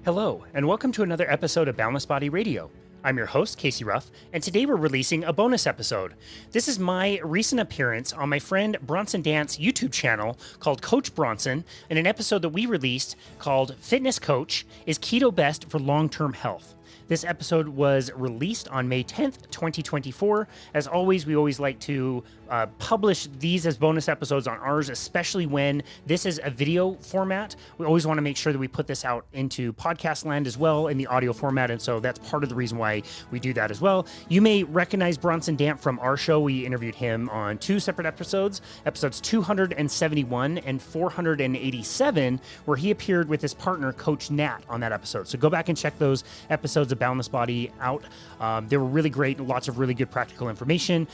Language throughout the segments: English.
Hello, and welcome to another episode of Boundless Body Radio. I'm your host, Casey Ruff, and today we're releasing a bonus episode. This is my recent appearance on my friend Bronson Dance's YouTube channel called Coach Bronson, in an episode that we released called Fitness Coach, Is Keto Best for Long-Term Health? This episode was released on May 10th, 2024. As always, we always like to publish these as bonus episodes on ours, especially when this is a video format. We always want to make sure that we put this out into podcast land as well in the audio format, and so that's part of the reason why we do that as well. You may recognize Bronson Dant from our show. We interviewed him on two separate episodes 271 and 487, where he appeared with his partner, Coach Nat, on that episode. So go back and check those episodes of Boundless Body out. They were really great, lots of really good practical information.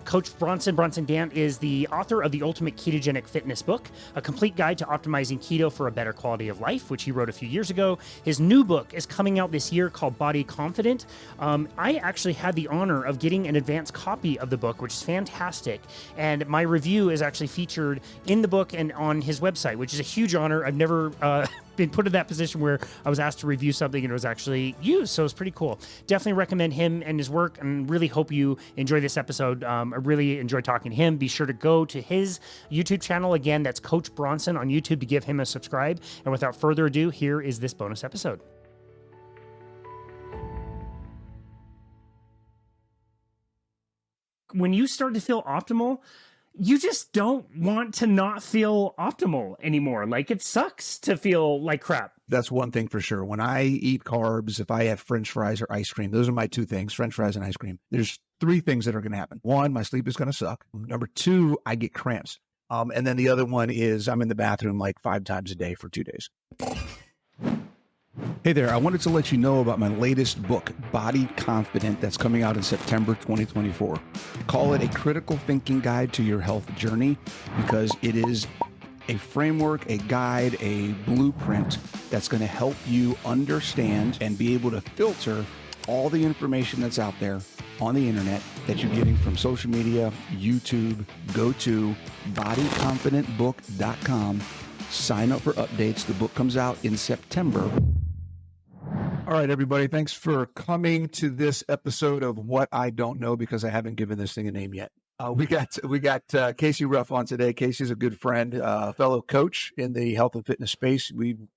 Coach Bronson Dant is the author of the Ultimate Ketogenic Fitness book, a complete guide to optimizing keto for a better quality of life, which he wrote a few years ago. His new book is coming out this year called Body Confident. I actually had the honor of getting an advanced copy of the book, which is fantastic. And my review is actually featured in the book and on his website, which is a huge honor. I've never been put in that position where I was asked to review something and it was actually used, so it's pretty cool. Definitely recommend him and his work, and really hope you enjoy this episode. I really enjoyed talking to him. Be sure to go to his YouTube channel. Again, that's Coach Bronson on YouTube, to give him a subscribe. And without further ado, here is this bonus episode. When you start to feel optimal, you just don't want to not feel optimal anymore. Like, it sucks to feel like crap. That's one thing for sure. When I eat carbs, if I have French fries or ice cream, those are my two things, French fries and ice cream. There's three things that are going to happen. One, my sleep is going to suck. Number two, I get cramps. And then the other one is I'm in the bathroom like 5 times a day for 2 days. Hey there, I wanted to let you know about my latest book, Body Confident, that's coming out in September 2024. Call it a critical thinking guide to your health journey, because it is a framework, a guide, a blueprint that's going to help you understand and be able to filter all the information that's out there on the internet that you're getting from social media, YouTube. Go to bodyconfidentbook.com. Sign up for updates. The book comes out in September. All right, everybody. Thanks for coming to this episode of What I Don't Know, because I haven't given this thing a name yet. We got Casey Ruff on today. Casey's a good friend, fellow coach in the health and fitness space.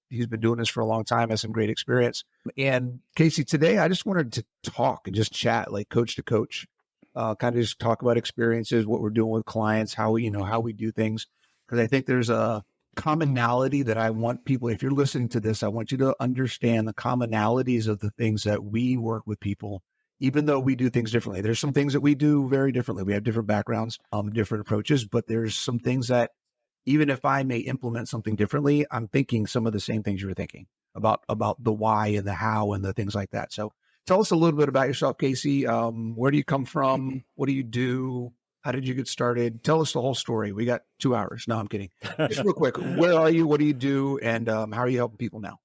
He's been doing this for a long time, has some great experience. And Casey, today I just wanted to talk and just chat like coach to coach, kind of just talk about experiences, what we're doing with clients, how we do things. Because I think there's a commonality that I want people, if you're listening to this, I want you to understand the commonalities of the things that we work with people, even though we do things differently. There's some things that we do very differently. We have different backgrounds, different approaches, but there's some things that even if I may implement something differently, I'm thinking some of the same things you were thinking about the why and the how and the things like that. So tell us a little bit about yourself, Casey. Where do you come from? What do you do? How did you get started? Tell us the whole story. We got 2 hours. No, I'm kidding. Just real quick. Where are you? What do you do? And how are you helping people now?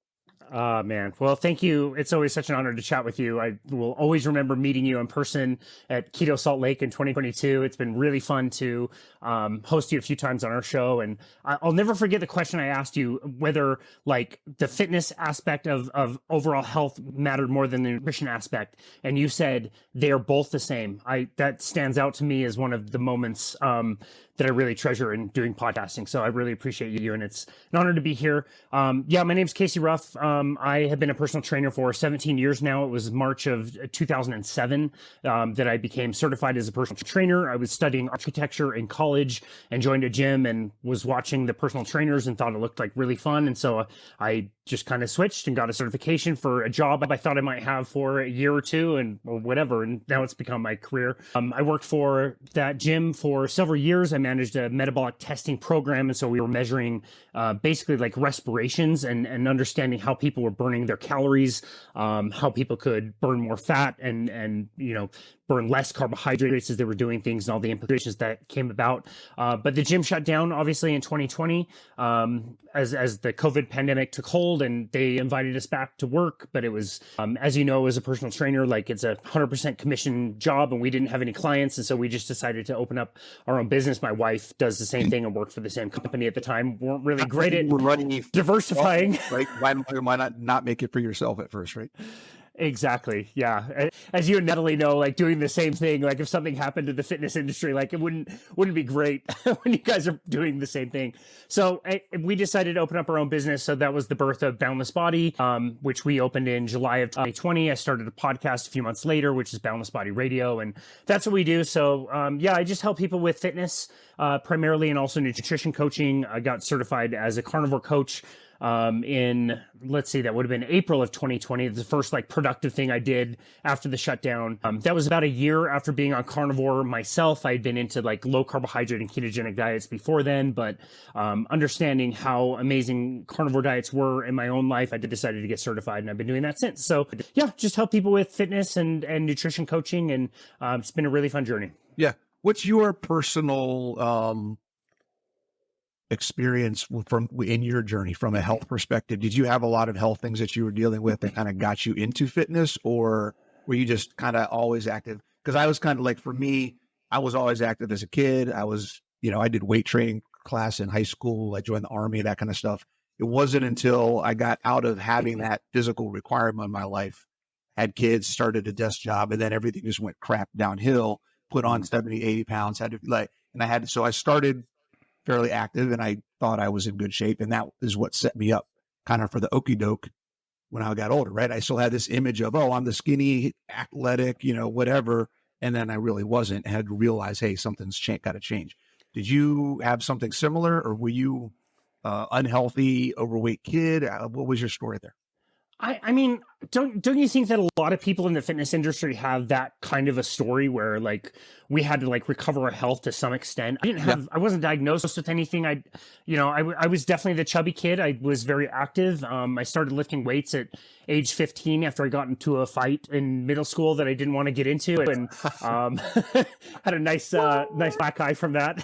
Man. Well, thank you. It's always such an honor to chat with you. I will always remember meeting you in person at Keto Salt Lake in 2022. It's been really fun to host you a few times on our show. And I'll never forget the question I asked you, whether like the fitness aspect of overall health mattered more than the nutrition aspect. And you said they are both the same. That stands out to me as one of the moments that I really treasure in doing podcasting. So I really appreciate you, and it's an honor to be here. My name's Casey Ruff. I have been a personal trainer for 17 years now. It was March of 2007 that I became certified as a personal trainer. I was studying architecture in college and joined a gym and was watching the personal trainers and thought it looked like really fun. And so I just kind of switched and got a certification for a job I thought I might have for a year or two or whatever. And now it's become my career. I worked for that gym for several years. I managed a metabolic testing program. And so we were measuring basically like respirations and understanding how people were burning their calories, how people could burn more fat and burn less carbohydrates as they were doing things and all the implications that came about. But the gym shut down, obviously, in 2020 as the COVID pandemic took hold, and they invited us back to work. But it was, as you know, as a personal trainer, like it's a 100% commission job, and we didn't have any clients. And so we just decided to open up our own business. My wife does the same thing and worked for the same company at the time. Weren't really great at diversifying. Right? Why not make it for yourself at first, right? Exactly. Yeah. As you and Natalie know, like doing the same thing, like if something happened to the fitness industry, like it wouldn't be great when you guys are doing the same thing. So we decided to open up our own business. So that was the birth of Boundless Body, which we opened in July of 2020. I started a podcast a few months later, which is Boundless Body Radio. And that's what we do. So I just help people with fitness primarily, and also nutrition coaching. I got certified as a carnivore coach in, let's see, that would have been April of 2020. The first like productive thing I did after the shutdown. That was about a year after being on carnivore myself. I had been into like low carbohydrate and ketogenic diets before then, but understanding how amazing carnivore diets were in my own life, I decided to get certified, and I've been doing that since. So yeah, just help people with fitness and nutrition coaching, and it's been a really fun journey. Yeah. What's your personal experience from in your journey from a health perspective? Did you have a lot of health things that you were dealing with that kind of got you into fitness, or were you just kind of always active? Because I was kind of like, for me, I was always active as a kid. I was, I did weight training class in high school. I joined the Army, that kind of stuff. It wasn't until I got out of having that physical requirement in my life, had kids, started a desk job, and then everything just went crap downhill, put on 70, 80 pounds, so I started fairly active, and I thought I was in good shape. And that is what set me up kind of for the okie doke when I got older, right? I still had this image of, I'm the skinny, athletic, whatever. And then I really wasn't. I had to realize, hey, something's got to change. Did you have something similar, or were you unhealthy, overweight kid? What was your story there? I mean, don't you think that a lot of people in the fitness industry have that kind of a story where like we had to like recover our health to some extent? I wasn't diagnosed with anything. I was definitely the chubby kid. I was very active. I started lifting weights at age 15 after I got into a fight in middle school that I didn't want to get into, and had a nice black eye from that.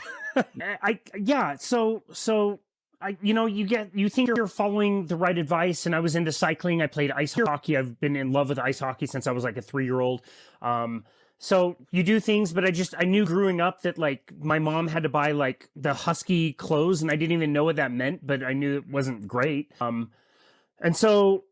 You think you're following the right advice, and I was into cycling. I played ice hockey. I've been in love with ice hockey since I was like a 3-year-old. So you do things, but I knew growing up that like my mom had to buy like the husky clothes, and I didn't even know what that meant, but I knew it wasn't great. And so,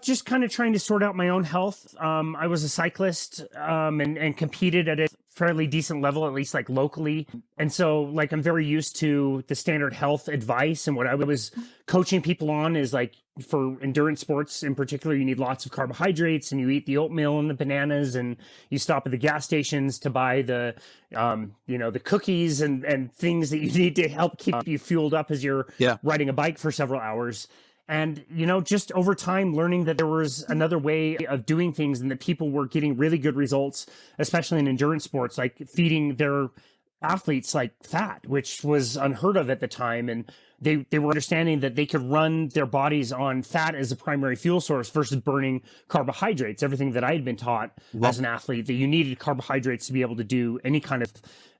just kind of trying to sort out my own health. I was a cyclist, and competed at a fairly decent level, at least like locally. And so like, I'm very used to the standard health advice. And what I was coaching people on is like, for endurance sports in particular, you need lots of carbohydrates, and you eat the oatmeal and the bananas, and you stop at the gas stations to buy the, the cookies and things that you need to help keep you fueled up as you're riding a bike for several hours. And, just over time, learning that there was another way of doing things, and that people were getting really good results, especially in endurance sports, like feeding their athletes like fat, which was unheard of at the time. And they were understanding that they could run their bodies on fat as a primary fuel source versus burning carbohydrates. Everything that I had been taught as an athlete, that you needed carbohydrates to be able to do any kind of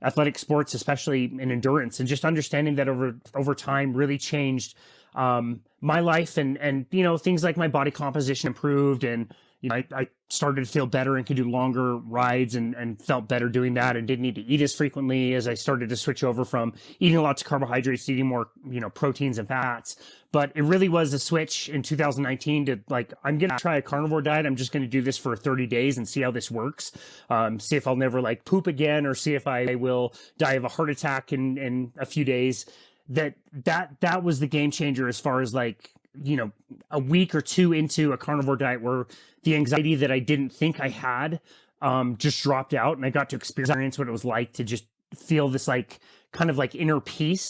athletic sports, especially in endurance. And just understanding that over time really changed my life, and things like my body composition improved, and I started to feel better and could do longer rides, and felt better doing that, and didn't need to eat as frequently as I started to switch over from eating lots of carbohydrates to eating more proteins and fats. But it really was a switch in 2019 to like, I'm gonna try a carnivore diet. I'm just gonna do this for 30 days and see how this works. See if I'll never like poop again, or see if I will die of a heart attack in a few days. That was the game changer, as far as like, a week or two into a carnivore diet, where the anxiety that I didn't think I had just dropped out, and I got to experience what it was like to just feel this like kind of like inner peace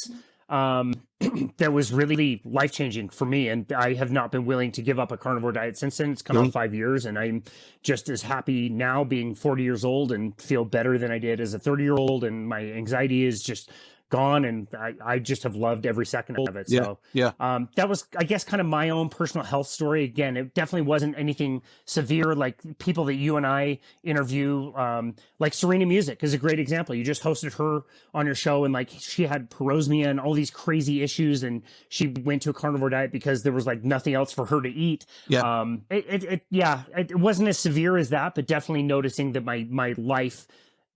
that was really life-changing for me. And I have not been willing to give up a carnivore diet since then. It's come on 5 years, and I'm just as happy now being 40 years old and feel better than I did as a 30-year-old. And my anxiety is just gone, and I just have loved every second of it. So that was, I guess, kind of my own personal health story. Again, it definitely wasn't anything severe like people that you and I interview, like Serena Music is a great example. You just hosted her on your show, and like she had parosmia and all these crazy issues, and she went to a carnivore diet because there was like nothing else for her to eat. It wasn't as severe as that, but definitely noticing that my life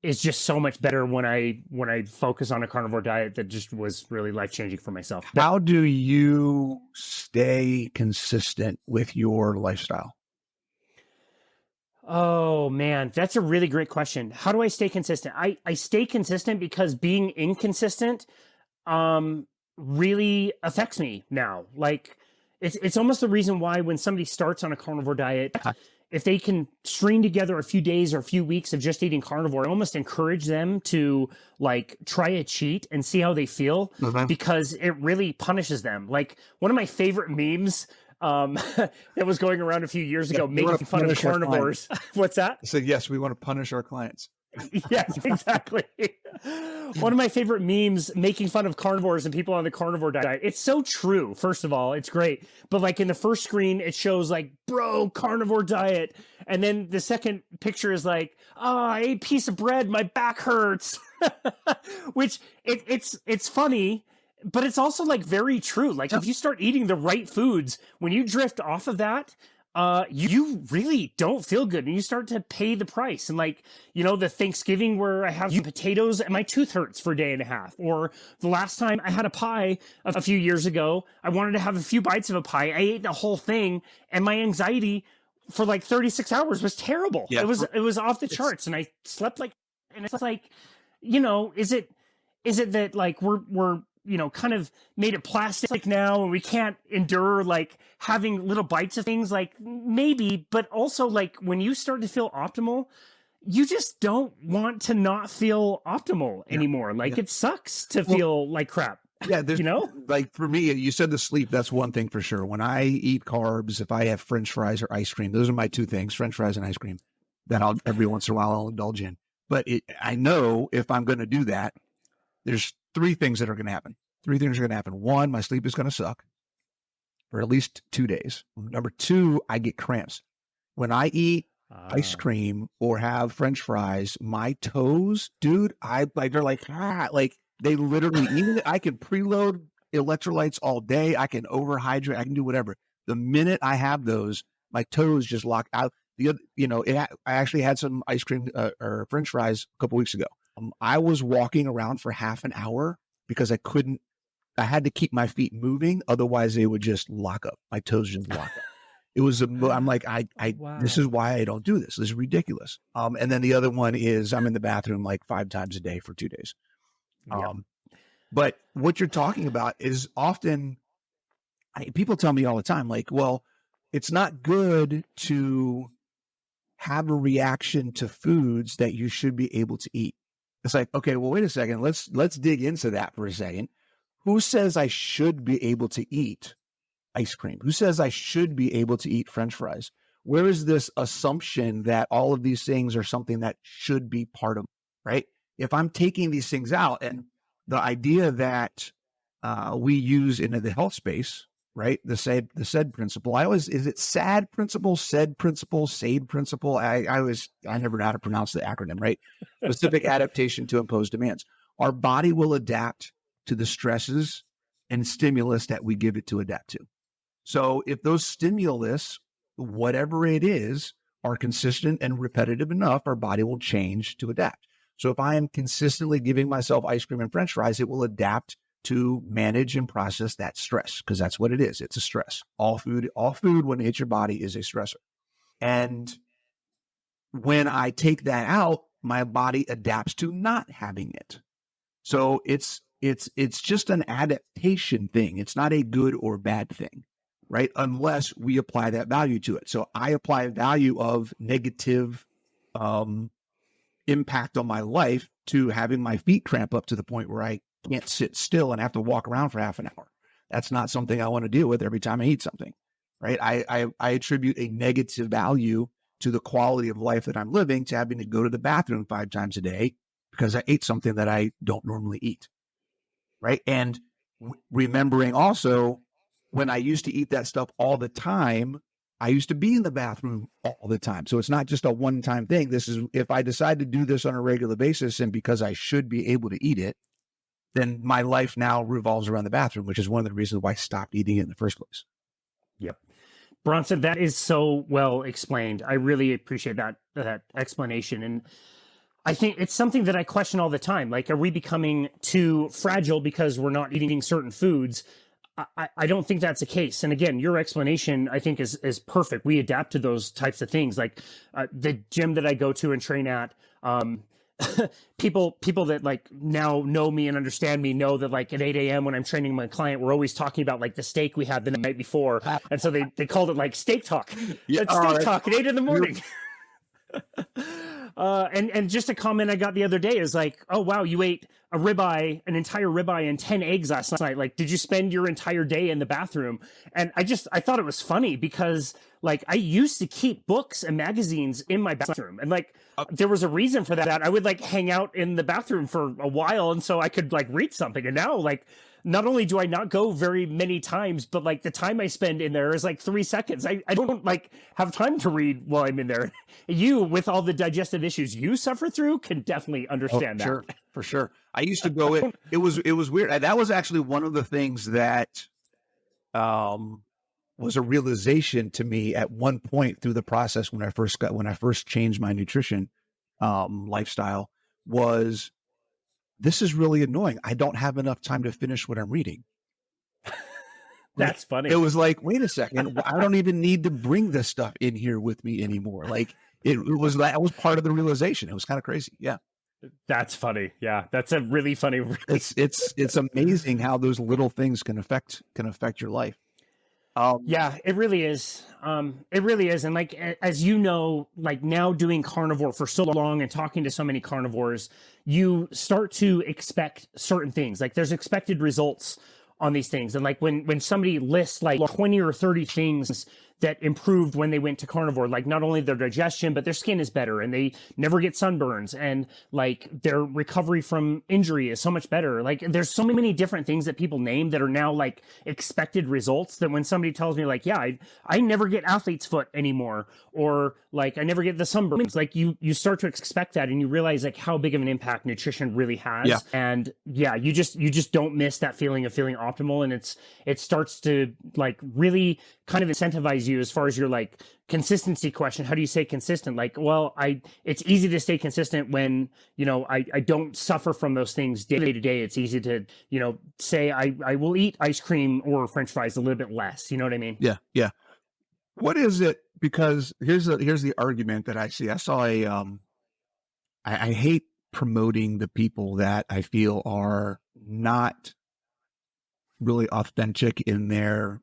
is just so much better when I focus on a carnivore diet. That just was really life-changing for myself. How do you stay consistent with your lifestyle? Oh man, that's a really great question. How do I stay consistent? I stay consistent because being inconsistent really affects me now. Like it's almost the reason why when somebody starts on a carnivore diet, if they can string together a few days or a few weeks of just eating carnivore, I almost encourage them to like try a cheat and see how they feel, because it really punishes them. Like one of my favorite memes that was going around a few years ago, making fun of carnivores. What's that? I said, yes, we want to punish our clients. Yes, exactly. One of my favorite memes making fun of carnivores and people on the carnivore diet. It's so true. First of all, it's great. But like in the first screen, it shows like, bro, carnivore diet. And then the second picture is like, I ate a piece of bread. My back hurts. Which it's funny, but it's also like very true. Like if you start eating the right foods, when you drift off of that, you really don't feel good, and you start to pay the price. And like, the Thanksgiving where I have potatoes and my tooth hurts for a day and a half, or the last time I had a pie a few years ago, I wanted to have a few bites of a pie. I ate the whole thing, and my anxiety for like 36 hours was terrible. Yeah. It was off the charts, and I slept like, and it's like, is it that like we're kind of made it plastic now, and we can't endure like having little bites of things? Like maybe, but also like when you start to feel optimal, you just don't want to not feel optimal anymore. Like it sucks to feel like crap. Yeah, like for me, you said the sleep, that's one thing for sure. When I eat carbs, if I have French fries or ice cream, those are my two things, French fries and ice cream, that every once in a while I'll indulge in. But I know if I'm going to do that, there's three things that are going to happen. One, my sleep is going to suck for at least 2 days. Number two, I get cramps. When I eat ice cream or have French fries, my toes, dude, they're like they literally, even I can preload electrolytes all day. I can overhydrate. I can do whatever. The minute I have those, my toes just lock out. I actually had some ice cream or French fries a couple weeks ago. I was walking around for half an hour because I had to keep my feet moving. Otherwise they would just lock up. My toes just lock up. It was, I'm like, wow. This is why I don't do this. This is ridiculous. And then the other one is I'm in the bathroom like 5 times a day for 2 days. But what you're talking about is often, people tell me all the time, like, well, it's not good to have a reaction to foods that you should be able to eat. It's like, okay, well, wait a second. Let's dig into that for a second. Who says I should be able to eat ice cream? Who says I should be able to eat French fries? Where is this assumption that all of these things are something that should be part of, right? If I'm taking these things out, and the idea that we use in the health space, right? The SAID principle. Is it SAD principle, SAID principle, SAID principle? I never know how to pronounce the acronym, right? Specific adaptation to imposed demands. Our body will adapt to the stresses and stimulus that we give it to adapt to. So if those stimulus, whatever it is, are consistent and repetitive enough, our body will change to adapt. So if I am consistently giving myself ice cream and French fries, it will adapt to manage and process that stress, because that's what it is. It's a stress. All food when it hits your body is a stressor. And when I take that out, my body adapts to not having it. So it's just an adaptation thing. It's not a good or bad thing, right? Unless we apply that value to it. So I apply a value of negative impact on my life to having my feet cramp up to the point where I can't sit still and have to walk around for half an hour. That's not something I want to deal with every time I eat something, right? I attribute a negative value to the quality of life that I'm living to having to go to the bathroom 5 times a day because I ate something that I don't normally eat. right? And remembering also when I used to eat that stuff all the time, I used to be in the bathroom all the time. So it's not just a one-time thing. This is, if I decide to do this on a regular basis and because I should be able to eat it, then my life now revolves around the bathroom, which is one of the reasons why I stopped eating it in the first place. Yep. Bronson, that is so well explained. I really appreciate that explanation. And I think it's something that I question all the time. Like, are we becoming too fragile because we're not eating certain foods? I don't think that's the case. And again, your explanation, I think, is perfect. We adapt to those types of things. Like the gym that I go to and train at, people that like now know me and understand me know that like at 8 a.m. when I'm training my client, we're always talking about like the steak we had the night before. And so they called it like steak talk. Yeah, It's steak talk at 8 in the morning. And just a comment I got the other day is like, oh, wow, you ate an entire ribeye and 10 eggs last night. Like, did you spend your entire day in the bathroom? And I thought it was funny because like I used to keep books and magazines in my bathroom, and like there was a reason for that. I would like hang out in the bathroom for a while, and so I could like read something. And now like, not only do I not go very many times, but like the time I spend in there is like 3 seconds. I don't like have time to read while I'm in there. You, with all the digestive issues you suffer through, can definitely understand that. Sure, for sure. I used to go in. It was weird. That was actually one of the things that was a realization to me at one point through the process when I first changed my nutrition lifestyle was, this is really annoying. I don't have enough time to finish what I'm reading. That's funny. It was like, wait a second, I don't even need to bring this stuff in here with me anymore. Like that was part of the realization. It was kind of crazy. Yeah. That's funny. Yeah. That's a really funny. It's amazing how those little things can affect your life. Yeah, it really is. It really is. And like, as you know, like now doing carnivore for so long and talking to so many carnivores, you start to expect certain things. Like there's expected results on these things. And like when somebody lists like 20 or 30 things that improved when they went to carnivore, like not only their digestion, but their skin is better and they never get sunburns, and like their recovery from injury is so much better. Like there's so many different things that people name that are now like expected results, that when somebody tells me like, yeah, I never get athlete's foot anymore, or like I never get the sunburns, like you start to expect that, and you realize like how big of an impact nutrition really has. Yeah. And yeah, you just don't miss that feeling of feeling optimal. And it starts to like really kind of incentivize you as far as your like consistency question. How do you stay consistent? Like, well, it's easy to stay consistent when, you know, I don't suffer from those things day to day. It's easy to, you know, say I will eat ice cream or French fries a little bit less. You know what I mean? Yeah. Yeah. What is it? Because here's the argument that I see. I saw I hate promoting the people that I feel are not really authentic in their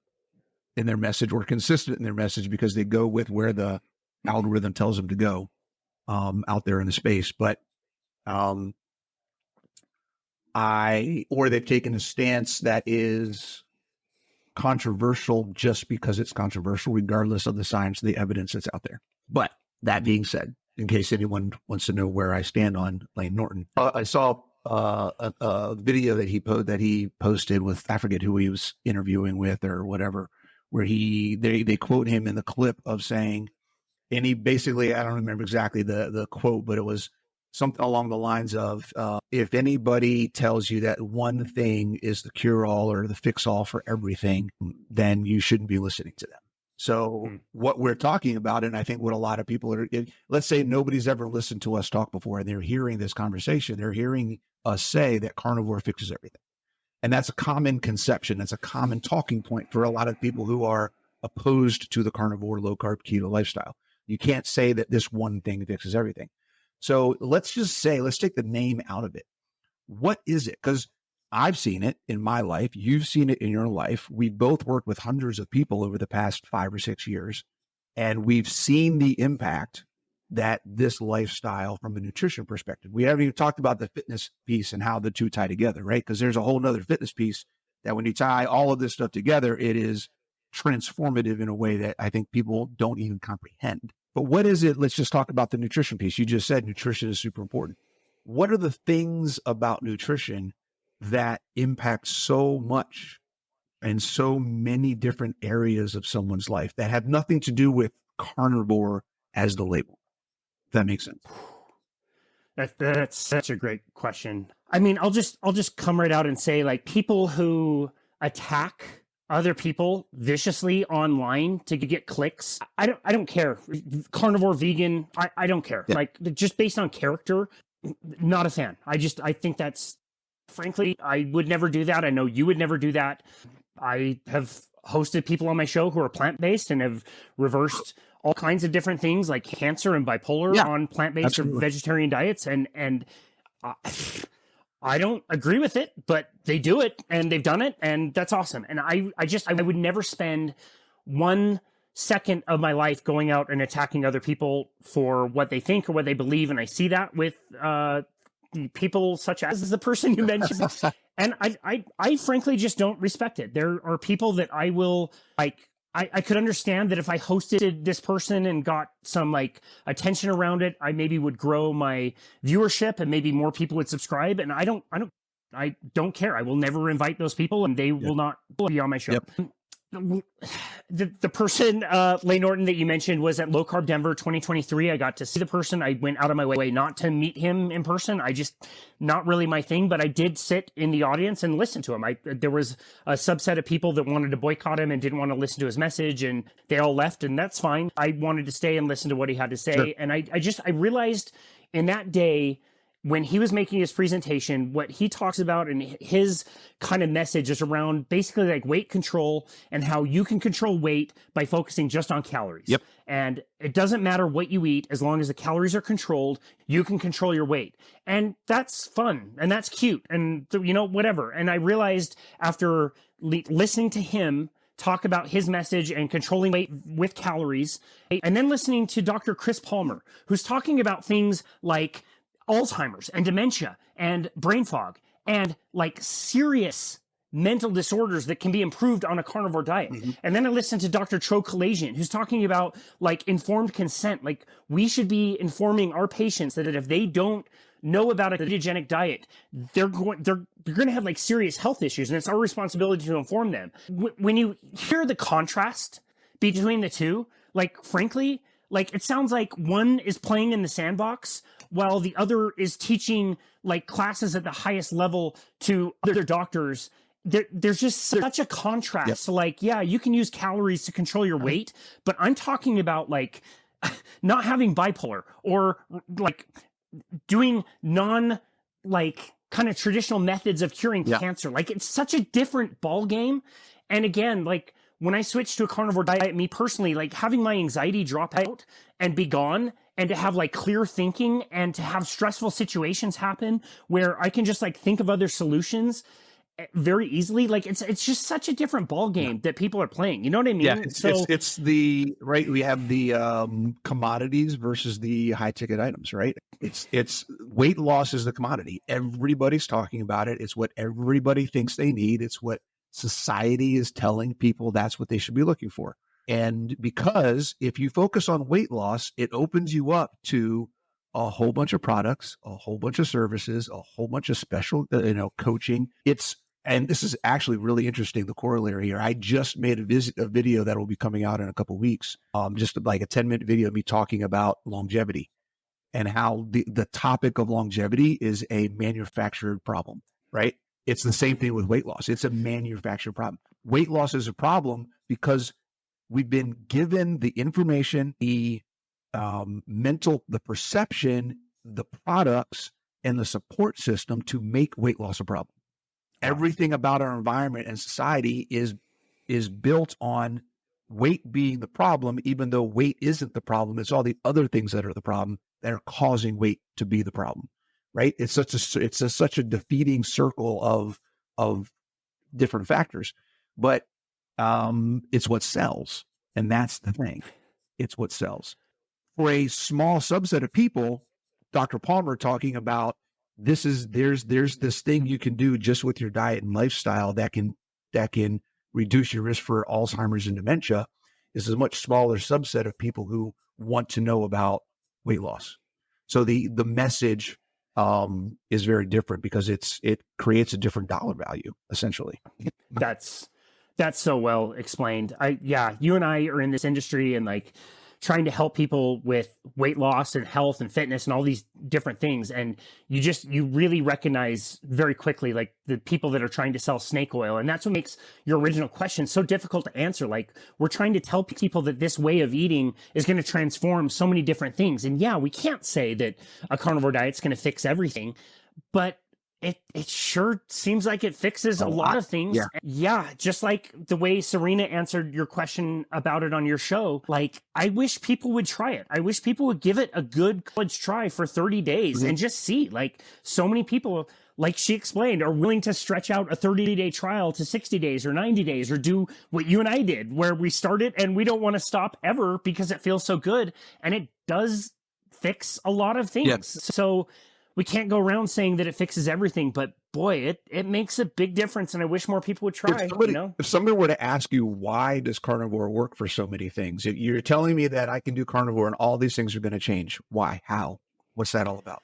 message or consistent in their message, because they go with where the algorithm tells them to go out there in the space. But or they've taken a stance that is controversial just because it's controversial, regardless of the science, the evidence that's out there. But that being said, in case anyone wants to know where I stand on Lane Norton, I saw a video that he posted with, I forget who he was interviewing with or whatever, where they quote him in the clip of saying, and he basically, I don't remember exactly the quote, but it was something along the lines of, if anybody tells you that one thing is the cure-all or the fix-all for everything, then you shouldn't be listening to them. So what we're talking about, and I think what a lot of people are, let's say nobody's ever listened to us talk before, and they're hearing this conversation, they're hearing us say that carnivore fixes everything. And that's a common conception. That's a common talking point for a lot of people who are opposed to the carnivore, low-carb, keto lifestyle. You can't say that this one thing fixes everything. So let's take the name out of it. What is it? Because I've seen it in my life. You've seen it in your life. We both worked with hundreds of people over the past 5 or 6 years, and we've seen the impact that this lifestyle from a nutrition perspective. We haven't even talked about the fitness piece and how the two tie together, right? Because there's a whole nother fitness piece that when you tie all of this stuff together, it is transformative in a way that I think people don't even comprehend. But what is it? Let's just talk about the nutrition piece. You just said nutrition is super important. What are the things about nutrition that impact so much and so many different areas of someone's life that have nothing to do with carnivore as the label. If that makes sense. That's such a great question. I mean, I'll just come right out and say, like, people who attack other people viciously online to get clicks, I don't care. Carnivore, vegan, I don't care. Yeah. Like, just based on character, not a fan. I think that's, frankly, I would never do that. I know you would never do that. I have hosted people on my show who are plant-based and have reversed all kinds of different things like cancer and bipolar on plant-based or vegetarian diets. And I don't agree with it, but they do it and they've done it, and that's awesome. And I would never spend 1 second of my life going out and attacking other people for what they think or what they believe. And I see that with people such as the person you mentioned. And I frankly just don't respect it. There are people that I will, like, I could understand that if I hosted this person and got some like attention around it, I maybe would grow my viewership and maybe more people would subscribe. And I don't care. I will never invite those people, and they will not be on my show. Yep. The person, Leigh Norton, that you mentioned was at Low Carb Denver 2023. I got to see the person. I went out of my way not to meet him in person. Not really my thing, but I did sit in the audience and listen to him. There was a subset of people that wanted to boycott him and didn't want to listen to his message, and they all left, and that's fine. I wanted to stay and listen to what he had to say. Sure. And I realized in that day, when he was making his presentation, what he talks about and his kind of message is around basically like weight control and how you can control weight by focusing just on calories. Yep. And it doesn't matter what you eat, as long as the calories are controlled, you can control your weight. And that's fun and that's cute and, whatever. And I realized after listening to him talk about his message and controlling weight with calories, and then listening to Dr. Chris Palmer, who's talking about things like Alzheimer's and dementia and brain fog and like serious mental disorders that can be improved on a carnivore diet. Mm-hmm. And then I listened to Dr. Tro Kalayjian, who's talking about like informed consent. Like, we should be informing our patients that if they don't know about a ketogenic diet, they're going to have like serious health issues, and it's our responsibility to inform them. When you hear the contrast between the two, like, frankly, like, it sounds like one is playing in the sandbox while the other is teaching like classes at the highest level to other doctors. There's just such a contrast. Yep. So like, yeah, you can use calories to control your weight, but I'm talking about like not having bipolar or like doing like kind of traditional methods of curing cancer. Like, it's such a different ball game. And again, like, when I switched to a carnivore diet, me personally, like, having my anxiety drop out and be gone, and to have like clear thinking and to have stressful situations happen where I can just like think of other solutions very easily. Like, it's just such a different ball game that people are playing. You know what I mean? Yeah, it's the right. We have the commodities versus the high ticket items, right? It's weight loss is the commodity. Everybody's talking about it. It's what everybody thinks they need. It's what society is telling people that's what they should be looking for. And because if you focus on weight loss, it opens you up to a whole bunch of products, a whole bunch of services, a whole bunch of special, coaching. And this is actually really interesting, the corollary here. I just made a video that will be coming out in a couple of weeks, just like a 10-minute video of me talking about longevity and how the topic of longevity is a manufactured problem, right? It's the same thing with weight loss. It's a manufactured problem. Weight loss is a problem because we've been given the information, the the perception, the products, and the support system to make weight loss a problem. Wow. Everything about our environment and society is built on weight being the problem, even though weight isn't the problem. It's all the other things that are the problem that are causing weight to be the problem, right? It's such a defeating circle of different factors, but it's what sells. And that's the thing. It's what sells. For a small subset of people, Dr. Palmer talking about there's this thing you can do just with your diet and lifestyle that can reduce your risk for Alzheimer's and dementia, is a much smaller subset of people who want to know about weight loss. So the message is very different because it creates a different dollar value, essentially. That's so well explained. You and I are in this industry and like trying to help people with weight loss and health and fitness and all these different things. And you really recognize very quickly, like the people that are trying to sell snake oil. And that's what makes your original question so difficult to answer. Like we're trying to tell people that this way of eating is going to transform so many different things. And yeah, we can't say that a carnivore diet's going to fix everything, but it sure seems like it fixes a lot of things. Yeah. Just like the way Serena answered your question about it on your show. Like, I wish people would try it. I wish people would give it a good college try for 30 days and just see. Like, so many people, like she explained, are willing to stretch out a 30-day trial to 60 days or 90 days or do what you and I did, where we started and we don't want to stop ever because it feels so good. And it does fix a lot of things. Yes. So we can't go around saying that it fixes everything, but boy, it makes a big difference. And I wish more people would try. If somebody were to ask you, why does carnivore work for so many things? You're telling me that I can do carnivore and all these things are going to change. Why? How? What's that all about?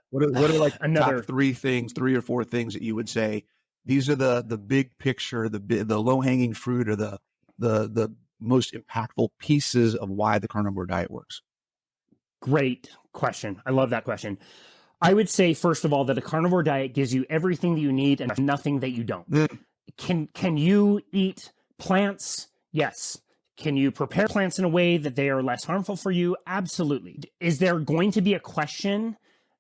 What are like top three or four things that you would say, these are the big picture, the low hanging fruit, or the most impactful pieces of why the carnivore diet works? Great question. I love that question. I would say, first of all, that a carnivore diet gives you everything that you need and nothing that you don't. Can you eat plants? Yes. Can you prepare plants in a way that they are less harmful for you? Absolutely. Is there going to be a question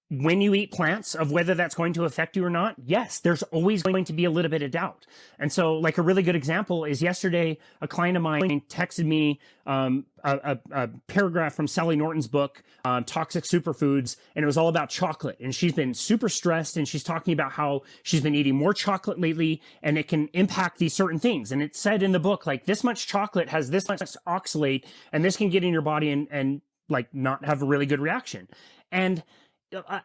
when you eat plants of whether that's going to affect you or not? Yes, there's always going to be a little bit of doubt. And so, like, a really good example is yesterday, a client of mine texted me a paragraph from Sally Norton's book, Toxic Superfoods, and it was all about chocolate. And she's been super stressed, and she's talking about how she's been eating more chocolate lately, and it can impact these certain things. And it said in the book, like, this much chocolate has this much oxalate, and this can get in your body and like not have a really good reaction. And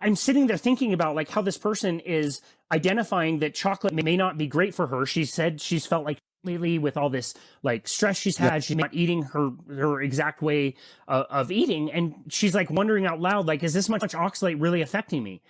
I'm sitting there thinking about like how this person is identifying that chocolate may not be great for her. She said she's felt like lately with all this like stress she's had, she's not eating her exact way of eating. And she's like wondering out loud, like, is this much oxalate really affecting me?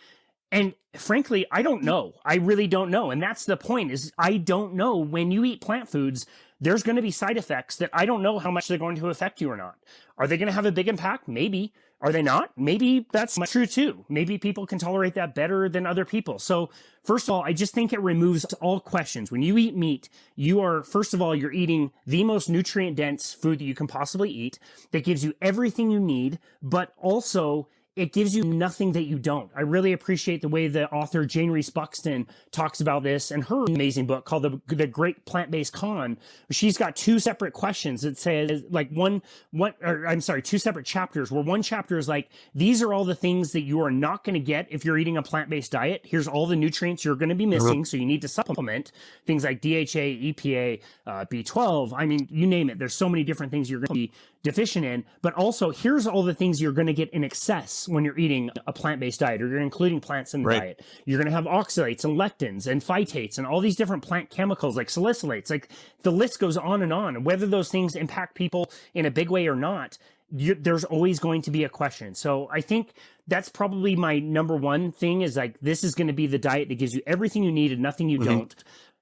And frankly, I don't know. I really don't know. And that's the point, is I don't know. When you eat plant foods, there's going to be side effects that I don't know how much they're going to affect you or not. Are they going to have a big impact? Maybe. Are they not? Maybe that's true too. Maybe people can tolerate that better than other people. So first of all, I just think it removes all questions. When you eat meat, you are, first of all, you're eating the most nutrient dense food that you can possibly eat that gives you everything you need, but also it gives you nothing that you don't. I really appreciate the way the author Jane Reese Buxton talks about this in her amazing book called The Great Plant-Based Con. She's got two separate questions that says like two separate chapters, where one chapter is like, these are all the things that you are not going to get if you're eating a plant-based diet. Here's all the nutrients you're going to be missing. So you need to supplement things like DHA, EPA, B12. I mean, you name it. There's so many different things you're going to be deficient in, but also here's all the things you're going to get in excess when you're eating a plant-based diet, or you're including plants in the diet. You're going to have oxalates and lectins and phytates and all these different plant chemicals like salicylates. Like, the list goes on and on. Whether those things impact people in a big way or not, there's always going to be a question. So I think that's probably my number one thing, is like, this is going to be the diet that gives you everything you need and nothing you don't.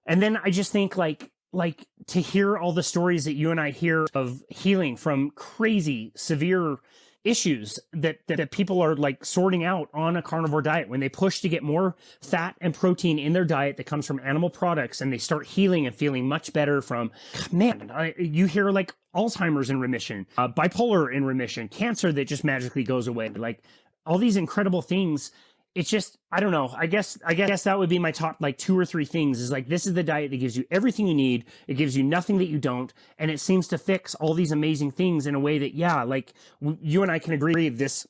And then I just think like to hear all the stories that you and I hear of healing from crazy severe issues that people are like sorting out on a carnivore diet, when they push to get more fat and protein in their diet that comes from animal products, and they start healing and feeling much better from, you hear like Alzheimer's in remission, bipolar in remission, cancer that just magically goes away, like all these incredible things. It's just, I don't know. I guess that would be my top like 2 or 3 things, is like, this is the diet that gives you everything you need. It gives you nothing that you don't. And it seems to fix all these amazing things in a way that, like you and I can agree this.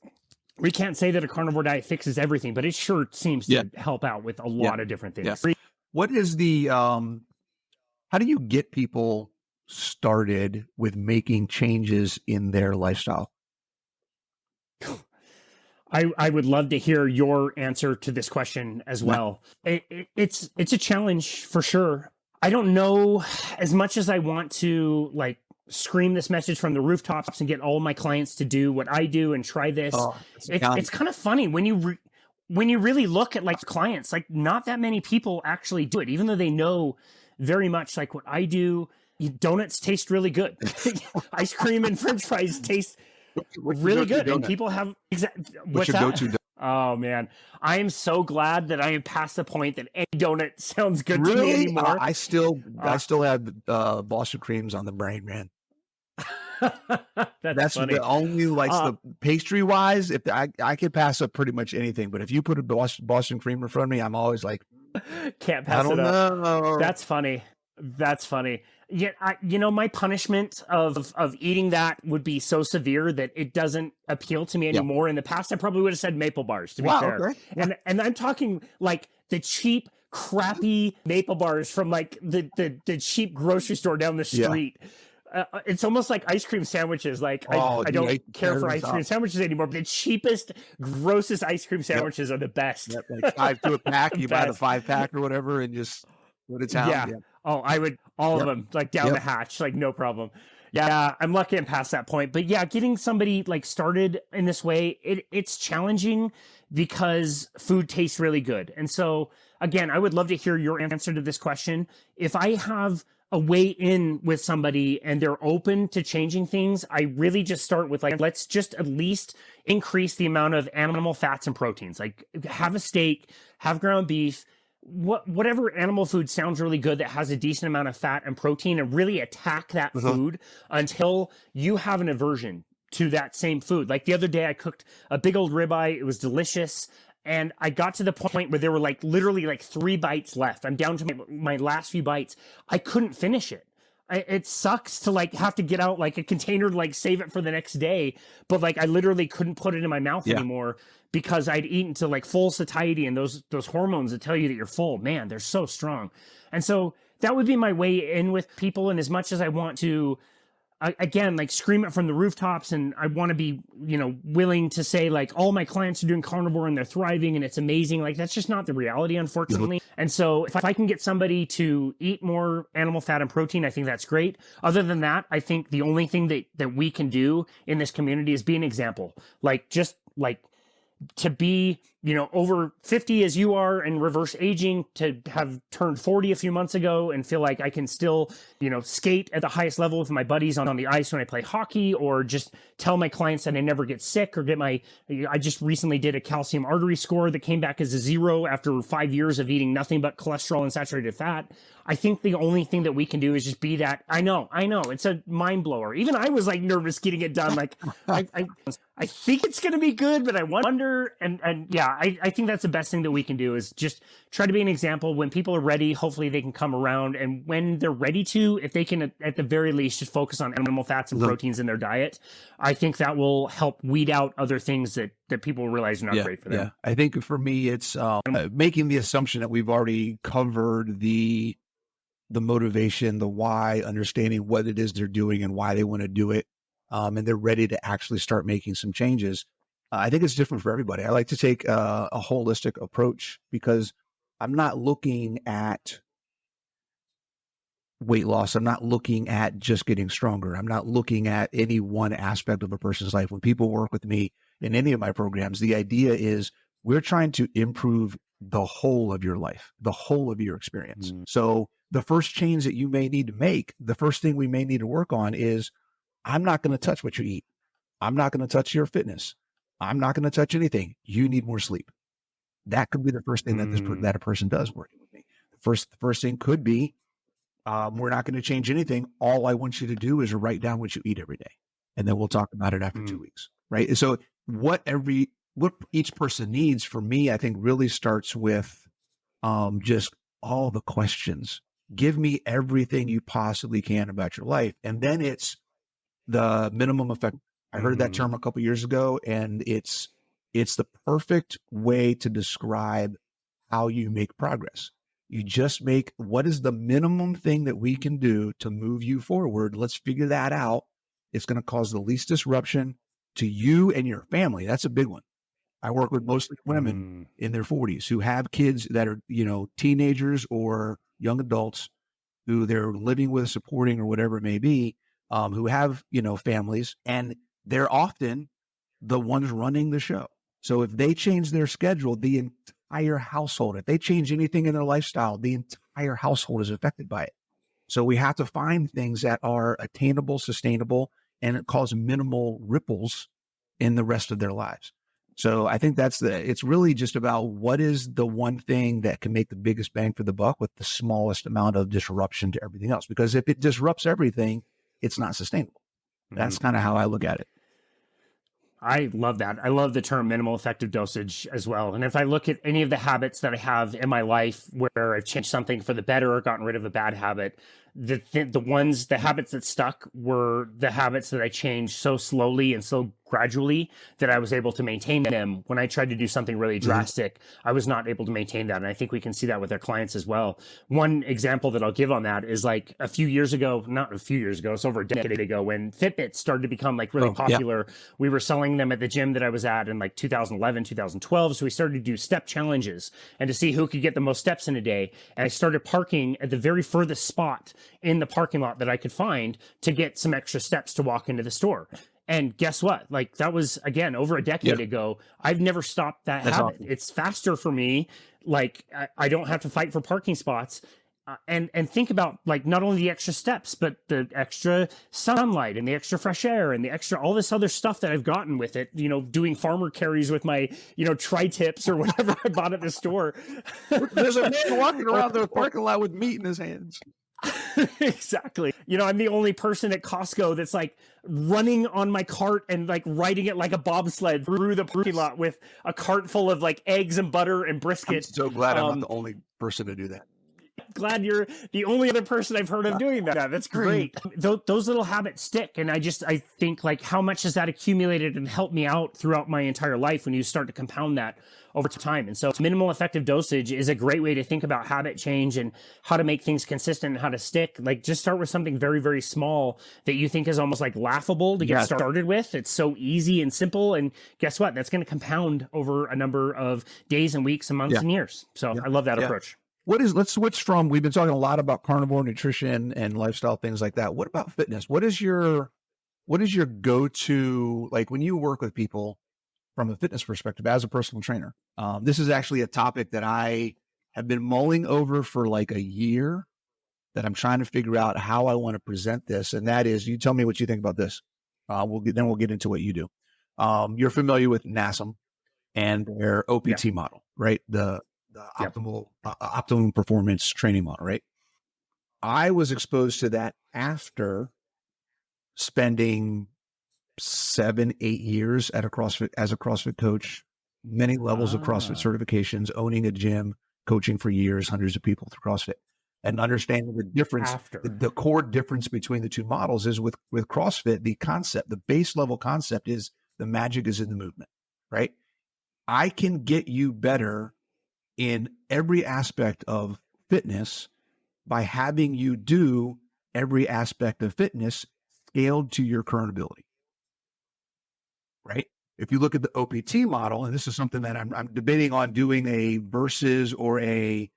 We can't say that a carnivore diet fixes everything, but it sure seems to help out with a lot of different things. What is the, how do you get people started with making changes in their lifestyle? I would love to hear your answer to this question as well. It's a challenge for sure. I don't know, as much as I want to like scream this message from the rooftops and get all my clients to do what I do and try this. It's kind of funny when when you really look at like clients, like not that many people actually do it, even though they know very much like what I do. Donuts taste really good. Ice cream and French fries taste really good. And people have what's your go-to donut? Oh man, I am so glad that I am past the point that any donut sounds good to me Really? anymore. I still have Boston creams on the brain, man. That's funny. The only the pastry wise. If I could pass up pretty much anything, but if you put a Boston cream in front of me, I'm always like, can't pass it up. Know. That's funny. Yet, my punishment of eating that would be so severe that it doesn't appeal to me anymore. In the past, I probably would have said maple bars, to be fair. Okay. And I'm talking like the cheap, crappy maple bars from like the cheap grocery store down the street. It's almost like ice cream sandwiches. Like I don't care for ice cream sandwiches anymore, but the cheapest, grossest ice cream sandwiches are the best. Yep. Like 5 to a pack. You buy the 5-pack or whatever and just put it down. Yeah. Oh, I would all of them like down the hatch, like no problem. Yeah, I'm lucky I'm past that point. But yeah, getting somebody like started in this way, it's challenging because food tastes really good. And so again, I would love to hear your answer to this question. If I have a way in with somebody and they're open to changing things, I really just start with like, let's just at least increase the amount of animal fats and proteins. Like have a steak, have ground beef, whatever animal food sounds really good that has a decent amount of fat and protein, and really attack that food until you have an aversion to that same food. Like the other day I cooked a big old ribeye. It was delicious. And I got to the point where there were like literally like 3 bites left. I'm down to my last few bites. I couldn't finish it. It sucks to like have to get out like a container to like save it for the next day. But like I literally couldn't put it in my mouth anymore because I'd eaten to like full satiety, and those hormones that tell you that you're full, man, they're so strong. And so that would be my way in with people. And as much as I want to, again, like scream it from the rooftops, and I want to be, willing to say like all my clients are doing carnivore and they're thriving and it's amazing. Like that's just not the reality, unfortunately. And so if I can get somebody to eat more animal fat and protein, I think that's great. Other than that, I think the only thing that we can do in this community is be an example. Like just like to be, over 50 as you are and reverse aging, to have turned 40 a few months ago and feel like I can still, skate at the highest level with my buddies on the ice when I play hockey, or just tell my clients that I never get sick, or I just recently did a calcium artery score that came back as a 0 after 5 years of eating nothing but cholesterol and saturated fat. I think the only thing that we can do is just be that. I know. It's a mind blower. Even I was like nervous getting it done. Like I think it's going to be good, but I wonder. And yeah, I think that's the best thing that we can do is just try to be an example. When people are ready, hopefully they can come around. And when they're ready to, if they can, at the very least, just focus on animal fats and proteins in their diet, I think that will help weed out other things that people realize are not great for them. Yeah, I think for me, it's making the assumption that we've already covered the motivation, the why, understanding what it is they're doing and why they want to do it. And they're ready to actually start making some changes. I think it's different for everybody. I like to take a holistic approach because I'm not looking at weight loss. I'm not looking at just getting stronger. I'm not looking at any one aspect of a person's life. When people work with me in any of my programs, the idea is we're trying to improve the whole of your life, the whole of your experience. So the first change that you may need to make, the first thing we may need to work on is, I'm not going to touch what you eat. I'm not going to touch your fitness. I'm not going to touch anything. You need more sleep. That could be the first thing that a person does working with me. The first thing could be, we're not going to change anything. All I want you to do is write down what you eat every day. And then we'll talk about it after 2 weeks. Right. So what each person needs, for me, I think really starts with just all the questions. Give me everything you possibly can about your life. And then it's the minimum effect. I heard that term a couple of years ago, and it's the perfect way to describe how you make progress. You just make, what is the minimum thing that we can do to move you forward? Let's figure that out. It's going to cause the least disruption to you and your family. That's a big one. I work with mostly women in their 40s who have kids that are, teenagers or young adults who they're living with, supporting, or whatever it may be, who have, families, and they're often the ones running the show. So if they change their schedule, the entire household, if they change anything in their lifestyle, the entire household is affected by it. So we have to find things that are attainable, sustainable, and it cause minimal ripples in the rest of their lives. So I think it's really just about what is the one thing that can make the biggest bang for the buck with the smallest amount of disruption to everything else. Because if it disrupts everything, it's not sustainable. That's kind of how I look at it. I love that. I love the term minimal effective dosage as well. And if I look at any of the habits that I have in my life where I've changed something for the better or gotten rid of a bad habit, the habits that stuck were the habits that I changed so slowly and so gradually that I was able to maintain them. When I tried to do something really drastic, I was not able to maintain that. And I think we can see that with our clients as well. One example that I'll give on that is like not a few years ago, it's over a decade ago, when Fitbits started to become like really popular. We were selling them at the gym that I was at in like 2011, 2012. So we started to do step challenges and to see who could get the most steps in a day. And I started parking at the very furthest spot in the parking lot that I could find to get some extra steps to walk into the store. And guess what? Like that was, again, over a decade ago. I've never stopped that habit. Awesome. It's faster for me. Like I don't have to fight for parking spots. And think about like not only the extra steps, but the extra sunlight and the extra fresh air and the extra, all this other stuff that I've gotten with it, doing farmer carries with my, tri-tips or whatever I bought at the store. There's a man walking around the parking lot with meat in his hands. Exactly. I'm the only person at Costco that's like running on my cart and like riding it like a bobsled through the parking lot with a cart full of like eggs and butter and brisket. I'm so glad I'm not the only person to do that. Glad you're the only other person I've heard of doing that. That's great. Those little habits stick. And I think like how much has that accumulated and helped me out throughout my entire life when you start to compound that over time. And so minimal effective dosage is a great way to think about habit change and how to make things consistent and how to stick. Like just start with something very, very small that you think is almost like laughable to get started with. It's so easy and simple. And guess what? That's going to compound over a number of days and weeks and months and years. So I love that approach. Let's switch from, we've been talking a lot about carnivore nutrition and lifestyle, things like that. What about fitness? What is your go-to, like when you work with people from a fitness perspective as a personal trainer? This is actually a topic that I have been mulling over for like a year, that I'm trying to figure out how I want to present this. And that is, you tell me what you think about this. We'll get into what you do. You're familiar with NASM and their OPT model, right? The optimum performance training model, right? I was exposed to that after spending 7-8 years at as a CrossFit coach, many levels of CrossFit certifications, owning a gym, coaching for years, hundreds of people through CrossFit, and understanding the difference. The core difference between the two models is with CrossFit, the base level concept is the magic is in the movement, right? I can get you better in every aspect of fitness by having you do every aspect of fitness scaled to your current ability, right? If you look at the OPT model, and this is something that I'm debating on doing a versus or the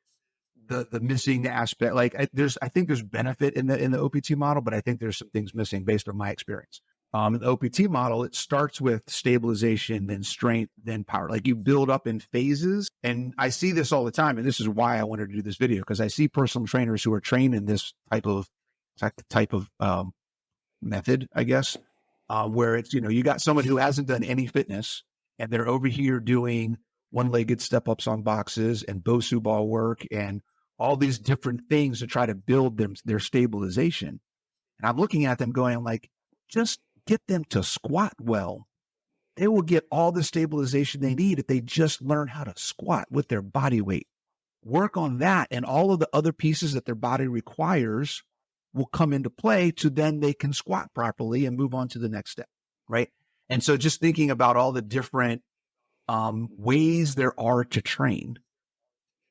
missing aspect. Like I think there's benefit in the OPT model, but I think there's some things missing based on my experience. In the OPT model, it starts with stabilization, then strength, then power. Like you build up in phases. And I see this all the time. And this is why I wanted to do this video, because I see personal trainers who are trained in this type of method, I guess, where it's, you got someone who hasn't done any fitness and they're over here doing one-legged step-ups on boxes and Bosu ball work and all these different things to try to build their stabilization. And I'm looking at them going, I'm like, just get them to squat well. They will get all the stabilization they need if they just learn how to squat with their body weight. Work on that, and all of the other pieces that their body requires will come into play to then they can squat properly and move on to the next step, right? And so just thinking about all the different ways there are to train,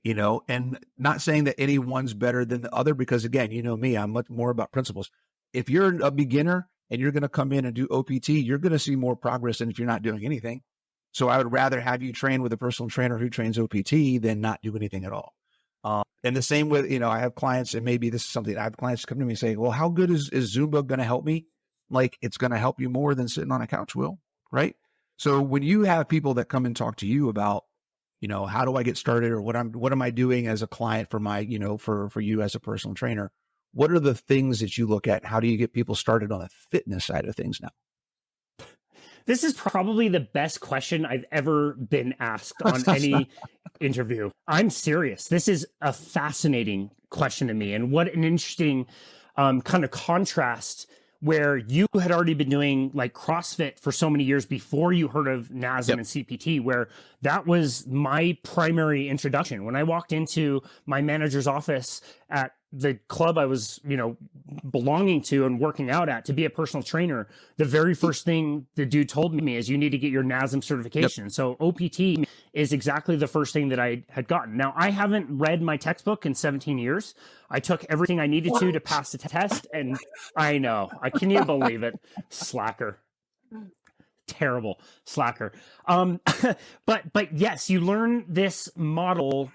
and not saying that any one's better than the other, because again, me, I'm much more about principles. If you're a beginner and you're going to come in and do OPT, you're going to see more progress than if you're not doing anything. So I would rather have you train with a personal trainer who trains OPT than not do anything at all. And the same with, I have clients, and maybe this is something I have clients come to me saying, well, how good is Zumba going to help me? Like, it's going to help you more than sitting on a couch will, right? So when you have people that come and talk to you about, how do I get started, or what am I doing as a client for my, for you as a personal trainer, what are the things that you look at? How do you get people started on the fitness side of things now? This is probably the best question I've ever been asked on any interview. I'm serious. This is a fascinating question to me. And what an interesting kind of contrast, where you had already been doing like CrossFit for so many years before you heard of NASM and CPT, where that was my primary introduction. When I walked into my manager's office at the club I was, belonging to and working out at to be a personal trainer, the very first thing the dude told me is you need to get your NASM certification. So OPT is exactly the first thing that I had gotten. Now, I haven't read my textbook in 17 years. I took everything I needed to pass the test. And I know, can you believe it? Slacker. Terrible slacker. But yes, you learn this model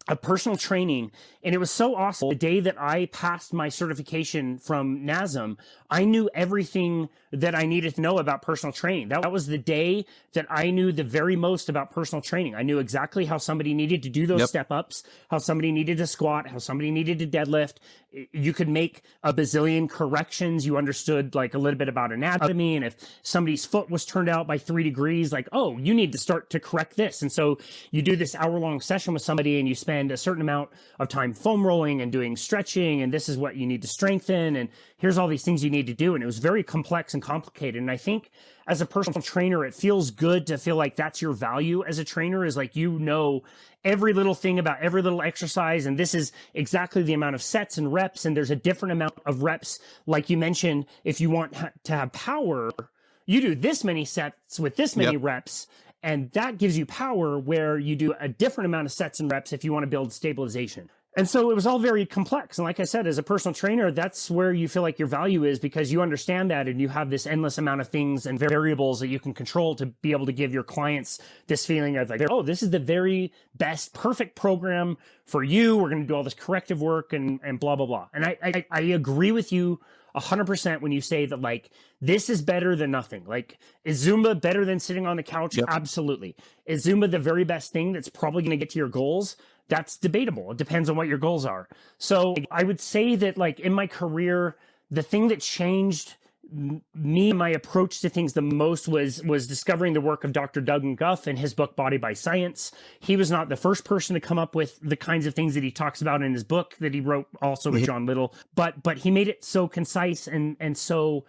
of personal training. And it was so awesome. The day that I passed my certification from NASM, I knew everything that I needed to know about personal training. That was the day that I knew the very most about personal training. I knew exactly how somebody needed to do those step ups, how somebody needed to squat, how somebody needed to deadlift. You could make a bazillion corrections. You understood like a little bit about anatomy. And if somebody's foot was turned out by 3 degrees, like, oh, you need to start to correct this. And so you do this hour-long session with somebody and you spend a certain amount of time foam rolling and doing stretching. And this is what you need to strengthen. And here's all these things you need to do. And it was very complex and complicated. And I think as a personal trainer, it feels good to feel like that's your value as a trainer, is like, every little thing about every little exercise. And this is exactly the amount of sets and reps. And there's a different amount of reps. Like you mentioned, if you want to have power, you do this many sets with this many reps. And that gives you power, where you do a different amount of sets and reps if you want to build stabilization. And so it was all very complex. And like I said, as a personal trainer, that's where you feel like your value is, because you understand that and you have this endless amount of things and variables that you can control to be able to give your clients this feeling of like, oh, this is the very best, perfect program for you. We're going to do all this corrective work and blah, blah, blah. And I agree with you 100% when you say that, like, this is better than nothing. Like, is Zumba better than sitting on the couch? Absolutely. Is Zumba the very best thing that's probably going to get to your goals? That's debatable. It depends on what your goals are. So I would say that, like, in my career, the thing that changed me and my approach to things the most was discovering the work of Dr. Doug McGuff and his book, Body by Science. He was not the first person to come up with the kinds of things that he talks about in his book that he wrote also with John Little, but he made it so concise and so,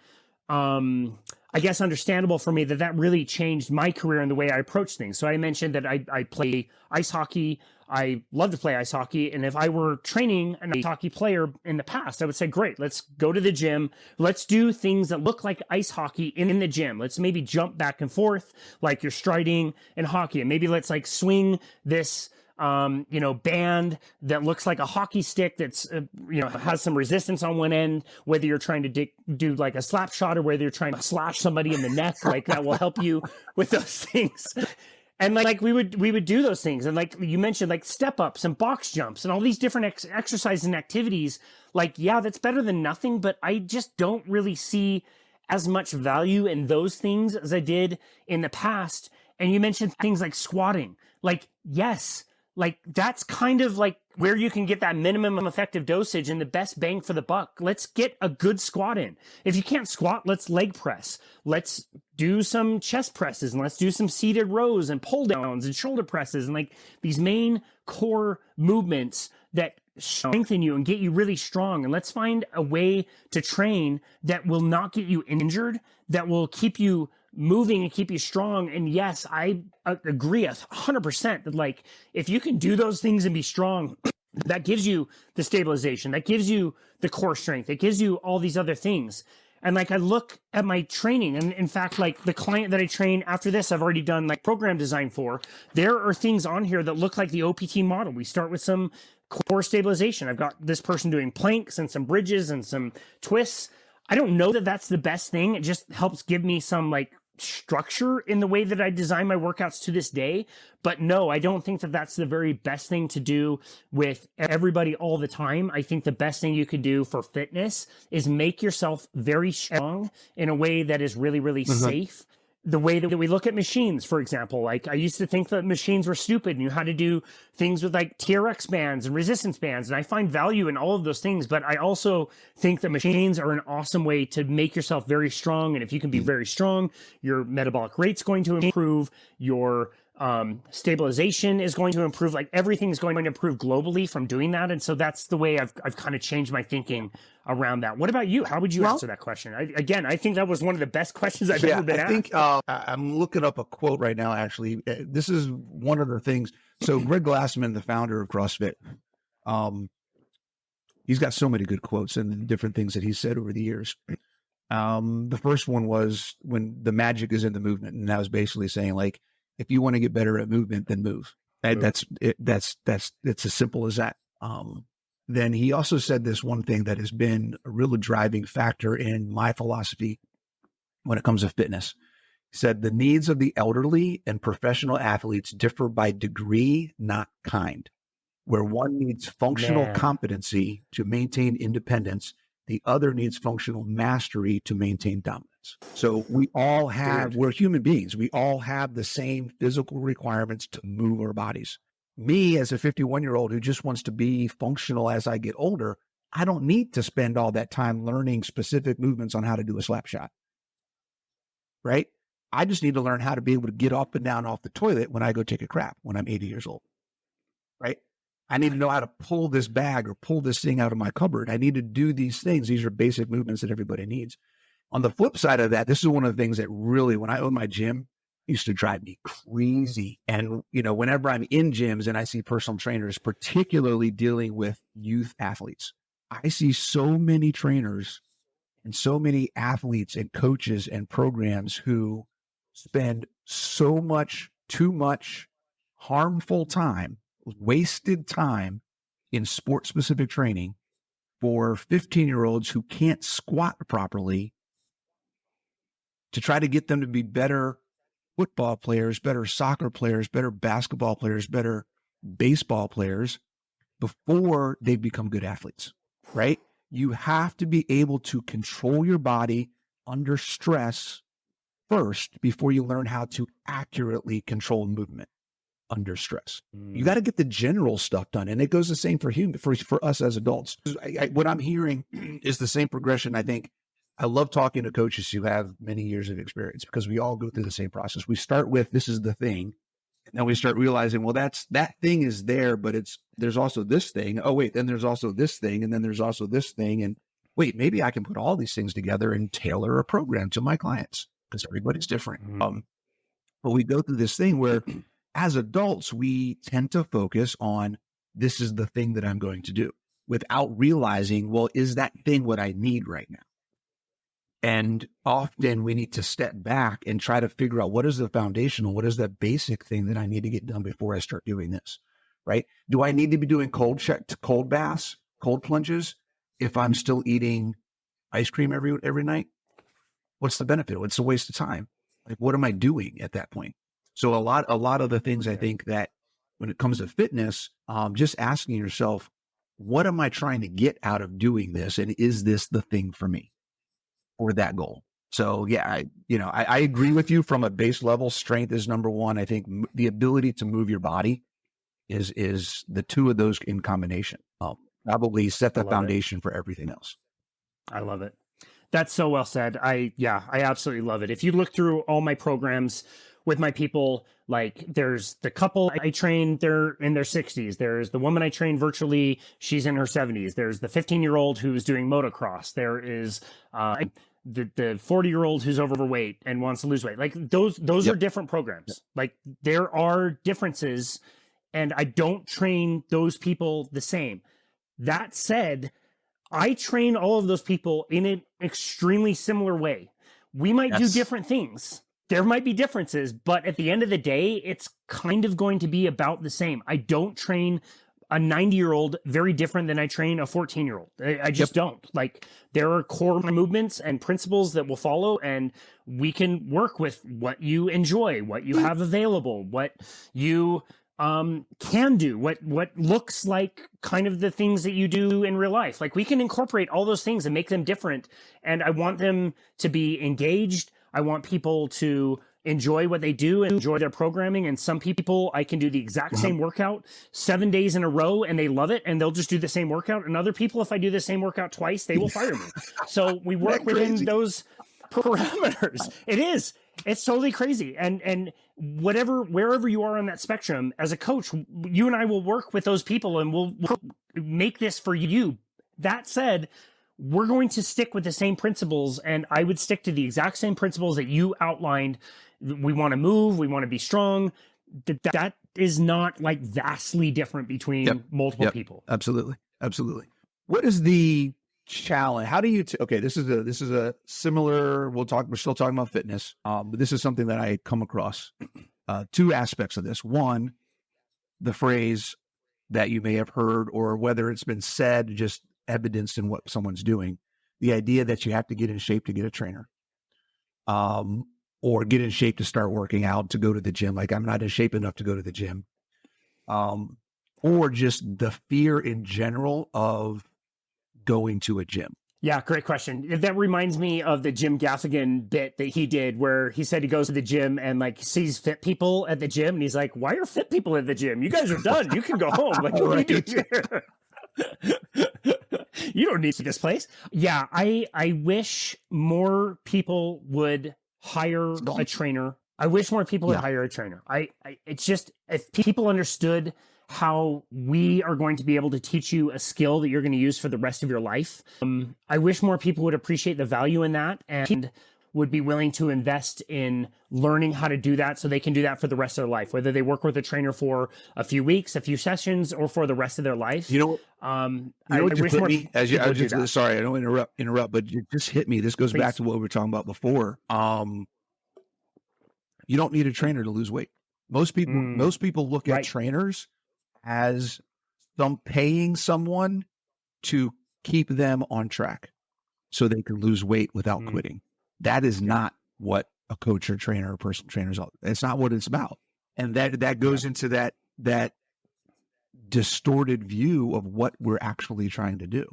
I guess, understandable for me that really changed my career and the way I approach things. So I mentioned that I play ice hockey. I love to play ice hockey. And if I were training an ice hockey player in the past, I would say, great, let's go to the gym. Let's do things that look like ice hockey in the gym. Let's maybe jump back and forth like you're striding in hockey. And maybe let's like swing this band that looks like a hockey stick that's, has some resistance on one end, whether you're trying to do like a slap shot or whether you're trying to slash somebody in the neck, like that will help you with those things. And like we would do those things. And like you mentioned, like step ups and box jumps and all these different exercises and activities, like, yeah, that's better than nothing, but I just don't really see as much value in those things as I did in the past. And you mentioned things like squatting, like, yes, like that's kind of like where you can get that minimum effective dosage and the best bang for the buck. Let's get a good squat in. If you can't squat, let's leg press. Let's do some chest presses and let's do some seated rows and pull downs and shoulder presses and like these main core movements that strengthen you and get you really strong. And let's find a way to train that will not get you injured, that will keep you moving and keep you strong. And yes, I agree 100% that like, if you can do those things and be strong, that gives you the stabilization, that gives you the core strength, it gives you all these other things. And like, I look at my training, and in fact, like the client that I train after this, I've already done like program design for, there are things on here that look like the OPT model. We start with some core stabilization. I've got this person doing planks and some bridges and some twists. I don't know that that's the best thing. It just helps give me some like structure in the way that I design my workouts to this day. But no, I don't think that that's the very best thing to do with everybody all the time. I think the best thing you could do for fitness is make yourself very strong in a way that is really, really safe. the way that we look at machines, for example. Like, I used to think that machines were stupid and you had to do things with like TRX bands and resistance bands. And I find value in all of those things. But I also think that machines are an awesome way to make yourself very strong. And if you can be very strong, your metabolic rate's going to improve, your stabilization is going to improve. Like, everything is going to improve globally from doing that. And so that's the way I've kind of changed my thinking around that. What about you? How would you answer that question? I think that was one of the best questions I've ever been asked. I think I'm looking up a quote right now, actually. This is one of the things. So Greg Glassman, the founder of CrossFit, he's got so many good quotes and different things that he's said over the years. The first one was, when the magic is in the movement. And that was basically saying, like, if you want to get better at movement, then move. That's it's as simple as that. Then he also said this one thing that has been a real driving factor in my philosophy when it comes to fitness. He said, the needs of the elderly and professional athletes differ by degree, not kind. Where one needs functional competency to maintain independence, the other needs functional mastery to maintain dominance. So we all have, we're human beings. We all have the same physical requirements to move our bodies. Me, as a 51-year-old who just wants to be functional as I get older, I don't need to spend all that time learning specific movements on how to do a slap shot, right? I just need to learn how to be able to get up and down off the toilet when I go take a crap when I'm 80 years old, right? I need to know how to pull this bag or pull this thing out of my cupboard. I need to do these things. These are basic movements that everybody needs. On the flip side of that, this is one of the things that really, when I owned my gym, used to drive me crazy. And, you know, whenever I'm in gyms and I see personal trainers, particularly dealing with youth athletes, I see so many trainers and so many athletes and coaches and programs who spend so much, too much harmful time, wasted time in sport-specific training for 15-year-olds who can't squat properly, to try to get them to be better football players, better soccer players, better basketball players, better baseball players before they become good athletes, right? You have to be able to control your body under stress first before you learn how to accurately control movement under stress. You got to get the general stuff done. And it goes the same for for us as adults. What I'm hearing is the same progression. I think I love talking to coaches who have many years of experience, because we all go through the same process. We start with, this is the thing. And then we start realizing, well, that thing is there, but there's also this thing. Oh, wait, then there's also this thing. And then there's also this thing. And wait, maybe I can put all these things together and tailor a program to my clients, because everybody's different. But we go through this thing where as adults, we tend to focus on, this is the thing that I'm going to do, without realizing, well, is that thing what I need right now? And often we need to step back and try to figure out, what is the foundational, what is that basic thing that I need to get done before I start doing this, right? Do I need to be doing cold baths, cold plunges, if I'm still eating ice cream every night? What's the benefit? It's a waste of time. Like, what am I doing at that point? So a lot of the things, I think, that when it comes to fitness, just asking yourself, what am I trying to get out of doing this? And is this the thing for me for that goal? So yeah, I agree with you from a base level. Strength is number one. I think the ability to move your body is the two of those in combination. Probably set the foundation for everything else. I love it. That's so well said. I absolutely love it. If you look through all my programs with my people, like, there's the couple I train, they're in their 60s. There's the woman I train virtually, she's in her 70s. There's the 15-year-old who's doing motocross. There is the 40-year-old who's overweight and wants to lose weight. Like, those are different programs. Like, there are differences, and I don't train those people the same. That said, I train all of those people in an extremely similar way. We might do different things. There might be differences, but at the end of the day, it's kind of going to be about the same. I don't train a 90-year-old very different than I train a 14-year-old. I just don't. Like, there are core movements and principles that will follow, and we can work with what you enjoy, what you have available, what you can do, what looks like kind of the things that you do in real life. Like, we can incorporate all those things and make them different. And I want them to be engaged. I want people to enjoy what they do and enjoy their programming. And some people, I can do the exact same workout 7 days in a row and they love it and they'll just do the same workout. And other people, if I do the same workout twice, they will fire me. So we work within those parameters. It's totally crazy. And wherever you are on that spectrum, as a coach, you and I will work with those people and we'll make this for you. That said, we're going to stick with the same principles, and I would stick to the exact same principles that you outlined. We want to move, we want to be strong. That is not like vastly different between multiple people. Absolutely. What is the challenge? How do you okay, this is a similar, we're still talking about fitness, but this is something that I come across. Two aspects of this. One, the phrase that you may have heard, or whether it's been said, just evidenced in what someone's doing, the idea that you have to get in shape to get a trainer, or get in shape to start working out, to go to the gym. Like, I'm not in shape enough to go to the gym, or just the fear in general of going to a gym. Yeah, great question. That reminds me of the Jim Gaffigan bit that he did where he said he goes to the gym and like sees fit people at the gym and he's like, why are fit people at the gym? You guys are done. You can go home. Like, what are you doing here? You don't need this place. Yeah, I wish more people would hire a trainer. I wish more people would hire a trainer. It's just, if people understood how we are going to be able to teach you a skill that you're going to use for the rest of your life. I wish more people would appreciate the value in that and would be willing to invest in learning how to do that so they can do that for the rest of their life, whether they work with a trainer for a few weeks, a few sessions, or for the rest of their life. You know, I wish more me, as you, I was just, sorry, I don't interrupt, but you just hit me. This goes back to what we were talking about before. You don't need a trainer to lose weight. Most people look at trainers as paying someone to keep them on track so they can lose weight without quitting. That is not what a coach or trainer or personal trainer is. It's not what it's about. And that goes into that distorted view of what we're actually trying to do.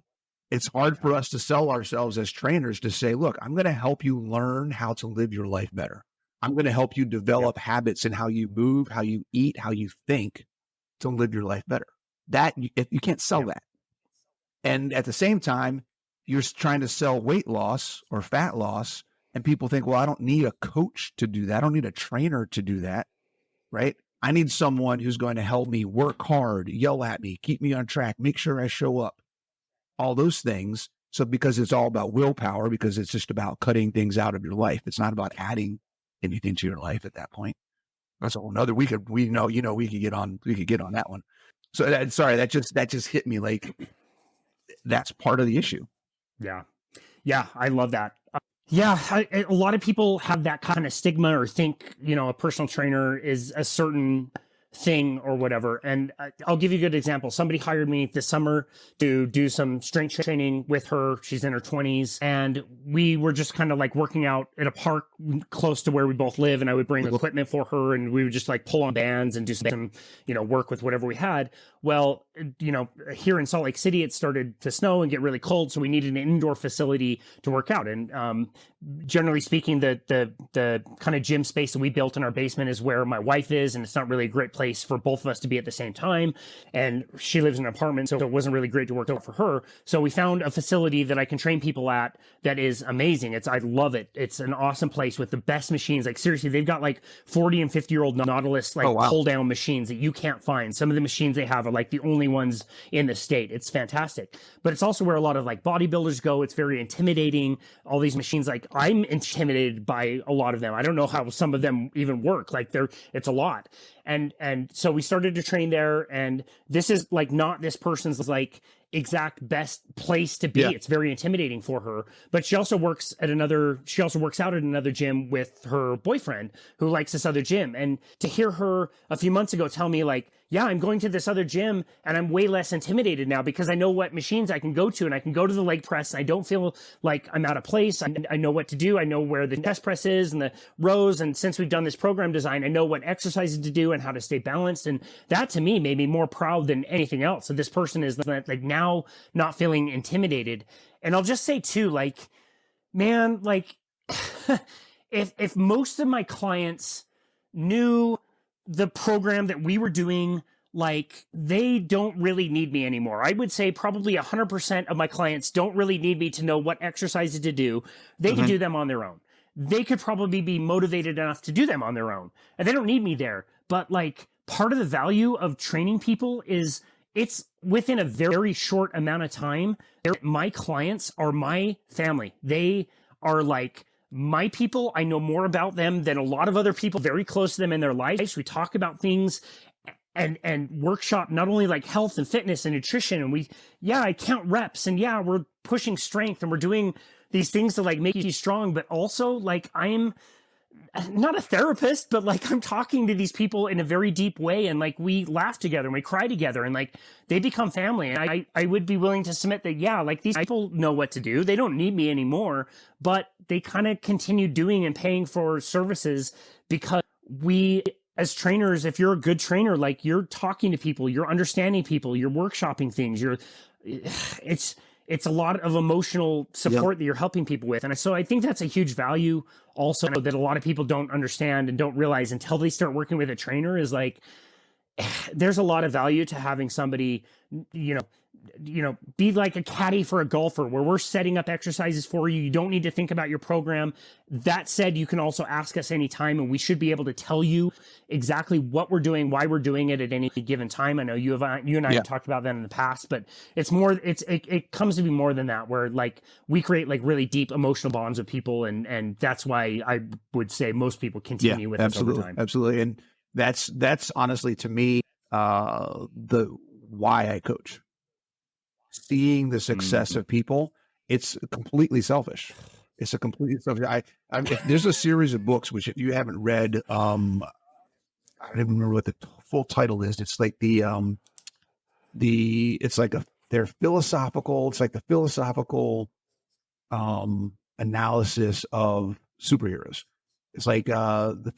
It's hard for us to sell ourselves as trainers to say, look, I'm going to help you learn how to live your life better. I'm going to help you develop habits in how you move, how you eat, how you think to live your life better. That you can't sell that. And at the same time, you're trying to sell weight loss or fat loss. And people think, well, I don't need a coach to do that. I don't need a trainer to do that, right? I need someone who's going to help me work hard, yell at me, keep me on track, make sure I show up, all those things. So because it's all about willpower, because it's just about cutting things out of your life. It's not about adding anything to your life at that point. That's a whole nother, we could get on that one. So sorry, that just hit me. Like, that's part of the issue. Yeah. I love that. A lot of people have that kind of stigma or think, a personal trainer is a certain thing or whatever. And I'll give you a good example. Somebody hired me this summer to do some strength training with her. She's in her 20s. And we were just kind of like working out at a park close to where we both live. And I would bring equipment for her and we would just like pull on bands and do some, work with whatever we had. Well, here in Salt Lake City, it started to snow and get really cold. So we needed an indoor facility to work out. And generally speaking, the kind of gym space that we built in our basement is where my wife is. And it's not really a great place for both of us to be at the same time. And she lives in an apartment, so it wasn't really great to work out for her. So we found a facility that I can train people at that is amazing. I love it. It's an awesome place with the best machines. Like, seriously, they've got like 40 and 50-year-old Nautilus pull down machines that you can't find. Some of the machines they have are like the only ones in the state. It's fantastic. But it's also where a lot of like bodybuilders go. It's very intimidating. All these machines, like, I'm intimidated by a lot of them. I don't know how some of them even work. Like, it's a lot. And so we started to train there, and this is like not this person's like exact best place to be. Yeah. It's very intimidating for her, but she also works out at another gym with her boyfriend who likes this other gym. And to hear her a few months ago tell me like, yeah, I'm going to this other gym and I'm way less intimidated now because I know what machines I can go to, and I can go to the leg press. And I don't feel like I'm out of place. I know what to do. I know where the chest press is and the rows. And since we've done this program design, I know what exercises to do and how to stay balanced. And that to me made me more proud than anything else. So this person is like now not feeling intimidated. And I'll just say too, like, man, like if most of my clients knew the program that we were doing, like, they don't really need me anymore. I would say probably 100% of my clients don't really need me to know what exercises to do. They can do them on their own. They could probably be motivated enough to do them on their own, and they don't need me there. But like, part of the value of training people is it's within a very short amount of time. My clients are my family. They are like my people. I know more about them than a lot of other people very close to them in their lives. We talk about things and workshop not only like health and fitness and nutrition, and I count reps, and we're pushing strength, and we're doing these things to like make you strong, but also like, I'm not a therapist, but like, I'm talking to these people in a very deep way, and like, we laugh together and we cry together, and like, they become family. And I would be willing to submit that, like, these people know what to do. They don't need me anymore, but they kind of continue doing and paying for services because we, as trainers, if you're a good trainer, like, you're talking to people, you're understanding people, you're workshopping things, it's a lot of emotional support that you're helping people with. And so I think that's a huge value also that a lot of people don't understand and don't realize until they start working with a trainer, is like, there's a lot of value to having somebody, be like a caddy for a golfer, where we're setting up exercises for you. You don't need to think about your program. That said, you can also ask us anytime, and we should be able to tell you exactly what we're doing, why we're doing it at any given time. I know you and I have talked about that in the past, but it's more, it comes to be more than that, where like, we create like really deep emotional bonds with people. And that's why I would say most people continue with us over time. Absolutely. And that's honestly, to me, the why I coach. Seeing the success of people, it's completely selfish. It's a completely selfish. There's a series of books, which if you haven't read, I don't even remember what the full title is. It's like they're philosophical. It's like the philosophical analysis of superheroes. It's like the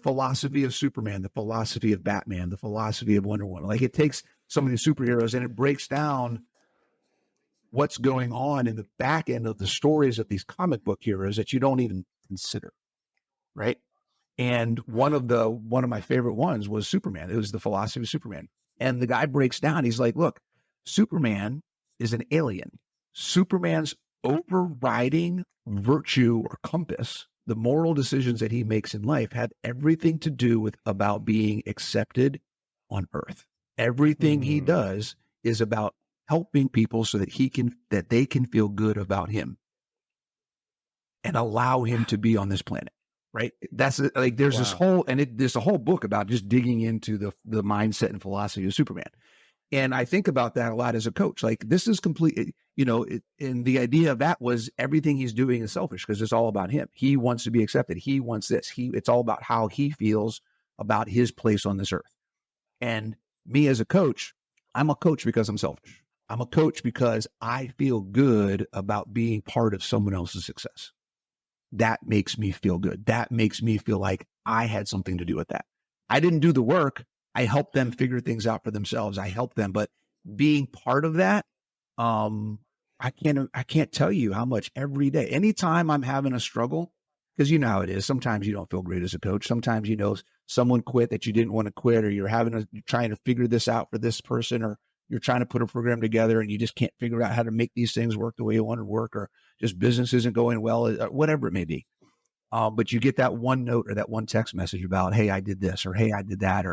philosophy of Superman, the philosophy of Batman, the philosophy of Wonder Woman. Like, it takes some of these superheroes and it breaks down what's going on in the back end of the stories of these comic book heroes that you don't even consider, right? And one of my favorite ones was Superman. It was the philosophy of Superman. And the guy breaks down. He's like, look, Superman is an alien. Superman's overriding virtue or compass, the moral decisions that he makes in life, have everything to do with about being accepted on Earth. Everything he does is about helping people so that they can feel good about him and allow him to be on this planet. Right. That's like, there's this whole, there's a whole book about just digging into the mindset and philosophy of Superman. And I think about that a lot as a coach. Like, this is complete, and the idea of that was everything he's doing is selfish because it's all about him. He wants to be accepted. He wants this. It's all about how he feels about his place on this earth. And me as a coach, I'm a coach because I'm selfish. I'm a coach because I feel good about being part of someone else's success. That makes me feel good. That makes me feel like I had something to do with that. I didn't do the work. I helped them figure things out for themselves. I helped them, but being part of that, I can't tell you how much every day, anytime I'm having a struggle, because you know how it is. Sometimes you don't feel great as a coach. Sometimes, someone quit that you didn't want to quit, or you're trying to figure this out for this person, or you're trying to put a program together and you just can't figure out how to make these things work the way you want to work, or just business isn't going well, or whatever it may be. But you get that one note or that one text message about, hey, I did this, or hey, I did that,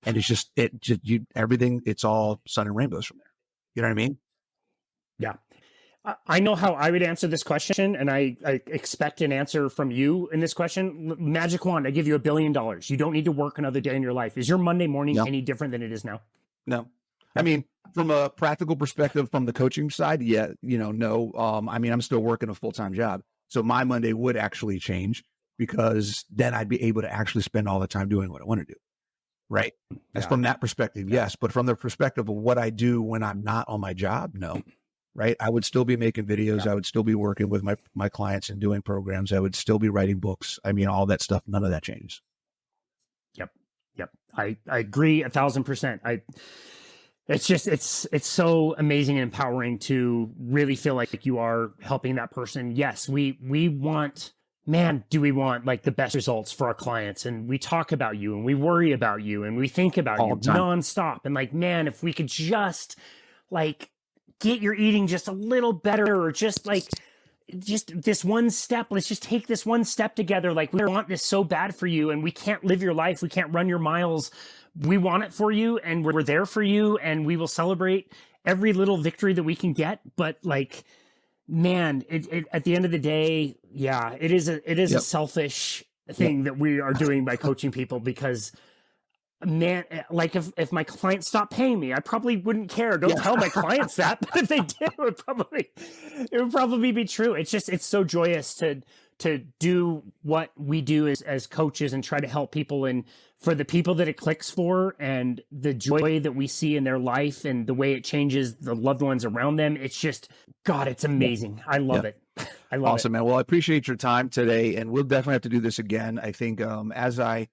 and everything, it's all sun and rainbows from there. You know what I mean? Yeah. I know how I would answer this question, and I expect an answer from you in this question. Magic wand, I give you $1 billion. You don't need to work another day in your life. Is your Monday morning any different than it is now? No. I mean, from a practical perspective, from the coaching side, no. I'm still working a full-time job. So my Monday would actually change, because then I'd be able to actually spend all the time doing what I want to do. Right. As from that perspective, yes. But from the perspective of what I do when I'm not on my job, no. Right. I would still be making videos. Yeah. I would still be working with my clients and doing programs. I would still be writing books. I mean, all that stuff, none of that changes. Yep. I agree 1,000%. it's so amazing and empowering to really feel like you are helping that person. Yes, we want, man, do we want like the best results for our clients, and we talk about you and we worry about you and we think about All you the time. nonstop. And like, man, if we could just like get your eating just a little better, or just this one step, let's just take this one step together. Like, we want this so bad for you, and we can't live your life, we can't run your miles. We want it for you, and we're there for you, and we will celebrate every little victory that we can get. But like, man, it at the end of the day, yeah, it is a selfish thing that we are doing by coaching people, because man, like if my clients stopped paying me, I probably wouldn't care. Don't tell my clients that, but if they did, it would probably be true. It's so joyous to do what we do as coaches and try to help people, and for the people that it clicks for, and the joy that we see in their life and the way it changes the loved ones around them. It's just, God, it's amazing. I love it. I love Awesome, man. Well, I appreciate your time today, and we'll definitely have to do this again. I think as I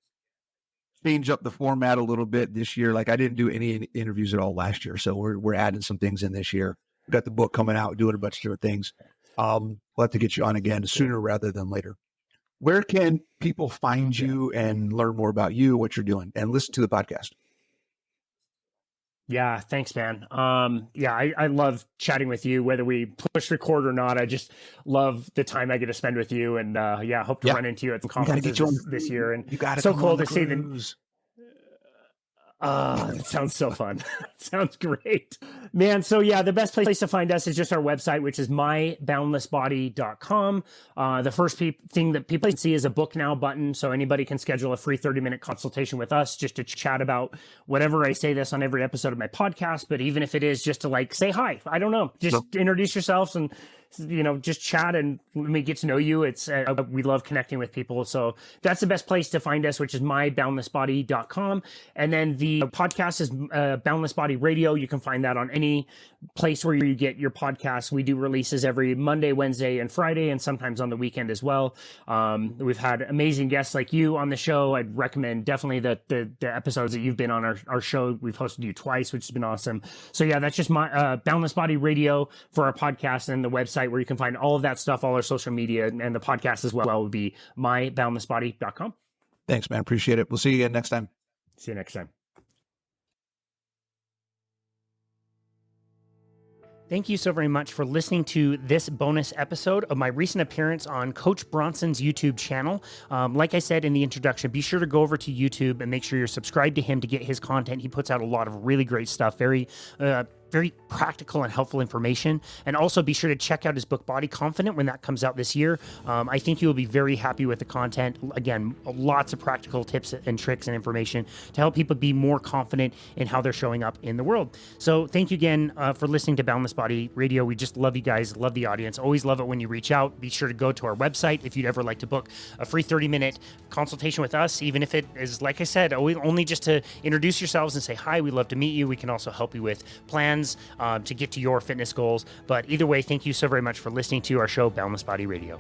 change up the format a little bit this year, like I didn't do any interviews at all last year, so we're adding some things in this year. We've got the book coming out, doing a bunch of different things. We'll have to get you on again sooner rather than later. Where can people find you and learn more about you, what you're doing, and listen to the podcast? Yeah, thanks, man. I love chatting with you, whether we push record or not. I just love the time I get to spend with you, and hope to run into you at some conferences this year. And you got so cool to see the. That sounds so fun. Sounds great, man. So yeah, the best place to find us is just our website, which is myboundlessbody.com. The first thing that people see is a book now button. So anybody can schedule a free 30-minute consultation with us just to chat about whatever. I say this on every episode of my podcast, but even if it is just to like say hi, I don't know, just introduce yourselves and, just chat and let me get to know you. It's we love connecting with people. So that's the best place to find us, which is myboundlessbody.com. And then the podcast is Boundless Body Radio. You can find that on any place where you get your podcasts. We do releases every Monday, Wednesday, and Friday, and sometimes on the weekend as well. We've had amazing guests like you on the show. I'd recommend definitely the episodes that you've been on our show. We've hosted you twice, which has been awesome. So yeah, that's just my Boundless Body Radio for our podcast, and the website where you can find all of that stuff, all our social media, and the podcast as well would be myboundlessbody.com. Thanks, man. Appreciate it. We'll see you again next time. See you next time. Thank you so very much for listening to this bonus episode of my recent appearance on Coach Bronson's YouTube channel. Like I said in the introduction, be sure to go over to YouTube and make sure you're subscribed to him to get his content. He puts out a lot of really great stuff, very practical and helpful information. And also be sure to check out his book, Body Confident, when that comes out this year. I think you will be very happy with the content. Again, lots of practical tips and tricks and information to help people be more confident in how they're showing up in the world. So thank you again for listening to Boundless Body Radio. We just love you guys, love the audience. Always love it when you reach out. Be sure to go to our website if you'd ever like to book a free 30-minute consultation with us, even if it is, like I said, only just to introduce yourselves and say hi. We'd love to meet you. We can also help you with plans to get to your fitness goals. But either way, thank you so very much for listening to our show, Boundless Body Radio.